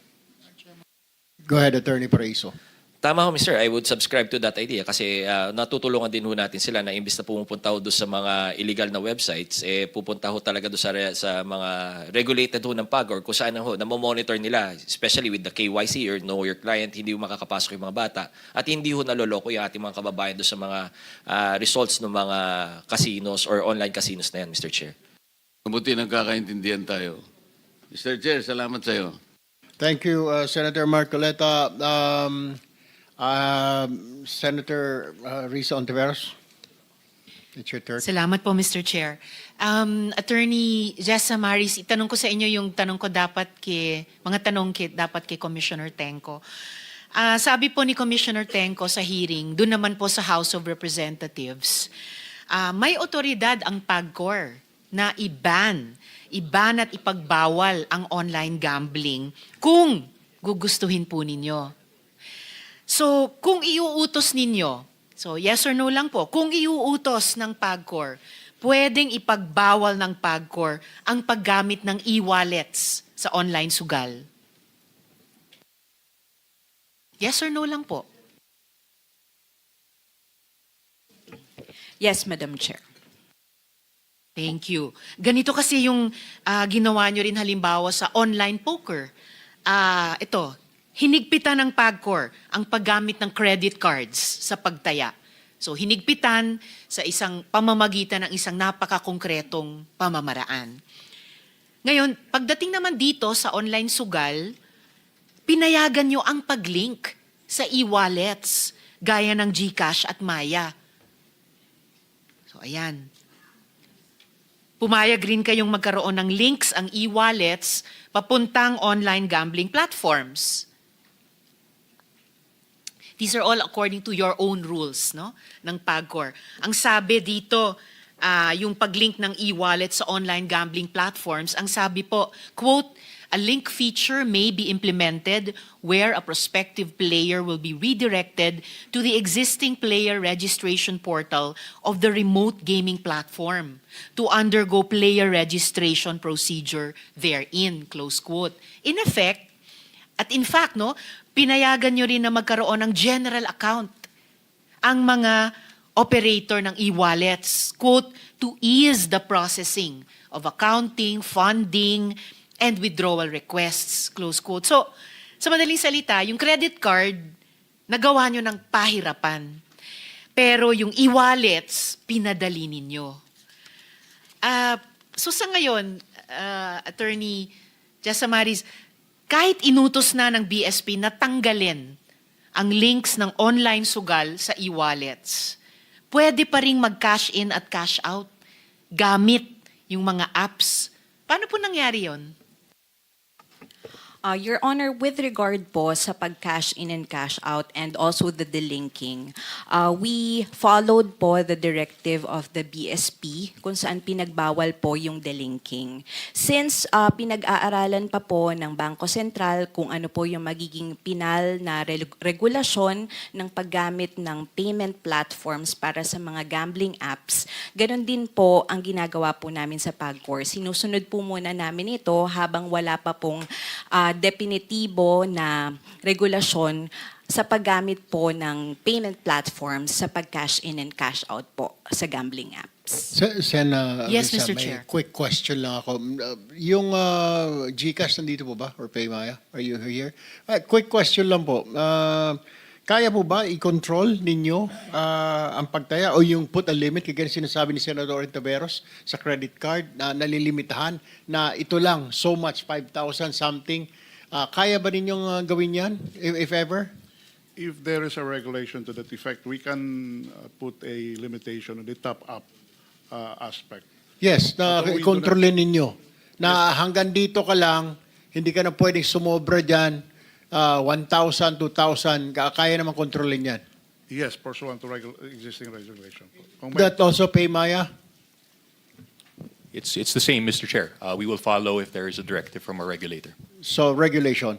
Speaker 2: Go ahead, Attorney Paraiso.
Speaker 16: Tama ho, Mr. I would subscribe to that idea kasi natutulungan din ho natin sila na imbis na pumunta ho doon sa mga illegal na websites, pupunta ho talaga doon sa mga regulated ho ng PAGCOR kung saan ho, namomonitor nila, especially with the KYC or Know Your Client, hindi ho makakapasok yung mga bata at hindi ho naloloko yung ating mga kababayan doon sa mga results ng mga casinos or online casinos na yan, Mr. Chair.
Speaker 17: Mabuti nagkakaintindihan tayo. Mr. Chair, salamat sa iyo.
Speaker 2: Thank you, Senator Marcoleta. Senator Risa Ontiveros, it's your turn.
Speaker 8: Salamat po, Mr. Chair. Attorney Jessa Maris, itanong ko sa inyo yung tanong ko dapat dapat kay Commissioner Tenco. Sabi po ni Commissioner Tenco sa hearing, doon naman po sa House of Representatives, may otoridad ang PAGCOR na i-ban at ipagbawal ang online gambling kung gugustuhin po ninyo. So, kung iuutos ninyo, so yes or no lang po, kung iuutos ng PAGCOR, pwedeng ipagbawal ng PAGCOR ang paggamit ng e-wallets sa online sugal. Yes or no lang po?
Speaker 9: Yes, Madam Chair.
Speaker 8: Thank you. Ganito kasi yung ginawa nyo rin halimbawa sa online poker. Ito, hinigpitan ng PAGCOR ang paggamit ng credit cards sa pagtaya. So hinigpitan sa isang pamamagitan ng isang napakakongkretong pamamaraan. Ngayon, pagdating naman dito sa online sugal, pinayagan nyo ang pag-link sa e-wallets gaya ng GCash at Maya. So ayan. Pumayag rin kayong magkaroon ng links ang e-wallets papuntang online gambling platforms. These are all according to your own rules, no, ng PAGCOR. Ang sabi dito, yung pag-link ng e-wallet sa online gambling platforms, ang sabi po, quote, a link feature may be implemented where a prospective player will be redirected to the existing player registration portal of the remote gaming platform to undergo player registration procedure therein, close quote. In effect, at in fact, no, pinayagan nyo rin na magkaroon ng general account ang mga operator ng e-wallets, quote, to ease the processing of accounting, funding, and withdrawal requests, close quote. So, sa madaling salita, yung credit card, nagawa nyo ng pahirapan. Pero yung e-wallets, pinadali ninyo. So sa ngayon, Attorney Jasamaris, kahit inutos na ng BSP na tanggalin ang links ng online sugal sa e-wallets, pwede pa ring mag-cash in at cash out gamit yung mga apps. Paano po nangyari yon?
Speaker 9: Your Honor, with regard po sa pag-cash in and cash out and also the delinking, we followed po the directive of the BSP kung saan pinagbawal po yung delinking. Since pinag-aaralan pa po ng Bangko Sentral kung ano po yung magiging pinal na regulasyon ng paggamit ng payment platforms para sa mga gambling apps, ganun din po ang ginagawa po namin sa PAGCOR. Sinusunod po muna namin ito habang wala pa pong definitibo na regulasyon sa paggamit po ng payment platforms sa pag-cash in and cash out po sa gambling apps.
Speaker 8: Yes,
Speaker 2: Risa,
Speaker 8: Mr.
Speaker 2: may
Speaker 8: Chair.
Speaker 2: quick question lang ako. Yung GCash nandito po ba? Or Paymaya? Are you here? Quick question lang po. Kaya po ba i-control ninyo ang pagtaya o yung put a limit, kaya sinasabi ni Senator Taveros sa credit card na nalilimitahan na ito lang, so much, 5,000 something. Kaya ba ninyong gawin yan, if ever?
Speaker 6: If there is a regulation to that effect, we can put a limitation on the top-up aspect.
Speaker 2: Yes, na
Speaker 6: Although we do
Speaker 2: kontrolin ninyo. Na hanggang dito ka lang, hindi ka na pwedeng sumobra dyan, 1,000, 2,000, kaya naman kontrolin yan.
Speaker 6: Yes, pursuant to existing regulation.
Speaker 2: That also pay Maya?
Speaker 7: It's the same, Mr. Chair. We will follow if there is a directive from our regulator.
Speaker 2: So regulation.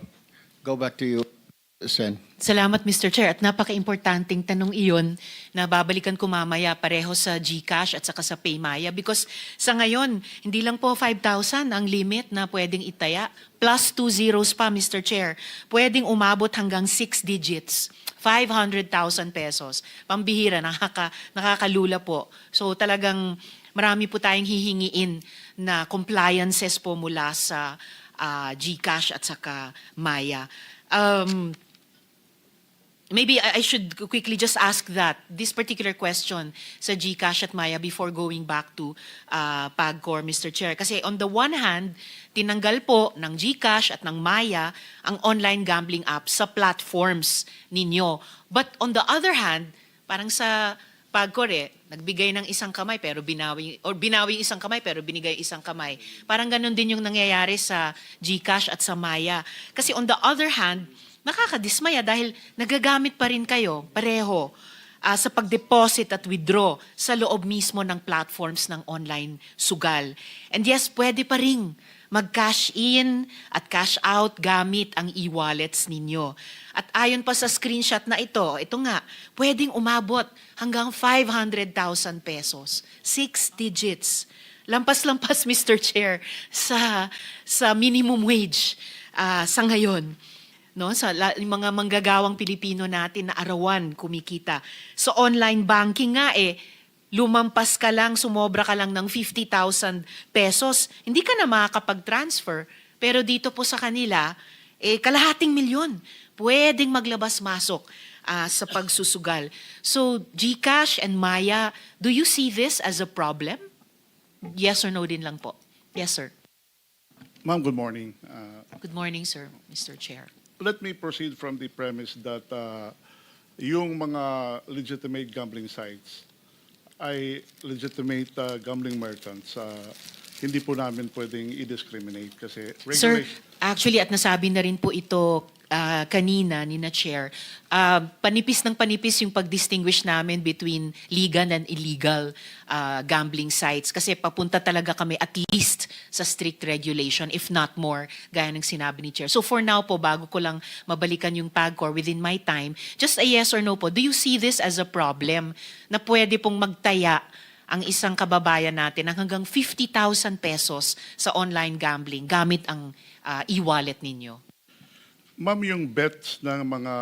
Speaker 2: Go back to you, Sen.
Speaker 8: Salamat, Mr. Chair. At napaka-importanting tanong iyon na babalikan ko mamaya pareho sa GCash at saka sa Paymaya. Because sa ngayon, hindi lang po 5,000 ang limit na pwedeng itaya. Plus 2 zeros pa, Mr. Chair. Pwedeng umabot hanggang 6 digits. 500,000 pesos. Pambihira, nakakalula po. So talagang marami po tayong hihingiin na compliances po mula sa GCash at saka Maya. Maybe I should quickly just ask this particular question sa GCash at Maya before going back to PAGCOR, Mr. Chair. Kasi on the one hand, tinanggal po ng GCash at ng Maya ang online gambling app sa platforms ninyo. But on the other hand, parang sa PAGCOR nagbigay ng isang kamay pero binawi isang kamay pero binigay isang kamay. Parang ganun din yung nangyayari sa GCash at sa Maya. Kasi on the other hand, nakakadismaya dahil nagagamit pa rin kayo pareho sa pag-deposit at withdraw sa loob mismo ng platforms ng online sugal. And yes, pwede pa rin mag-cash in at cash out gamit ang e-wallets ninyo. At ayon pa sa screenshot na ito nga, pwedeng umabot hanggang 500,000 pesos. 6 digits. Lampas-lampas, Mr. Chair, sa minimum wage sa ngayon. No, sa mga manggagawang Pilipino natin na arawan kumikita. So online banking nga lumampas ka lang, sumobra ka lang ng 50,000 pesos, hindi ka na makakapag-transfer. Pero dito po sa kanila, kalahating milyon. Pwedeng maglabas-masok sa pagsusugal. So GCash and Maya, do you see this as a problem? Yes or no din lang po. Yes, sir.
Speaker 6: Ma'am, good morning.
Speaker 8: Good morning, sir, Mr. Chair.
Speaker 6: Let me proceed from the premise that yung mga legitimate gambling sites ay legitimate gambling merchants. Hindi po namin pwedeng i-discriminate kasi
Speaker 8: Sir, actually at nasabi na rin po ito kanina ni na Chair, panipis ng panipis yung pag-distinguish namin between legal and illegal gambling sites kasi papunta talaga kami at least sa strict regulation, if not more, gaya ng sinabi ni Chair. So for now po, bago ko lang mabalikan yung PAGCOR within my time, just a yes or no po, do you see this as a problem na pwede pong magtaya ang isang kababayan natin ng hanggang 50,000 pesos sa online gambling gamit ang e-wallet ninyo?
Speaker 6: Ma'am, yung bets ng mga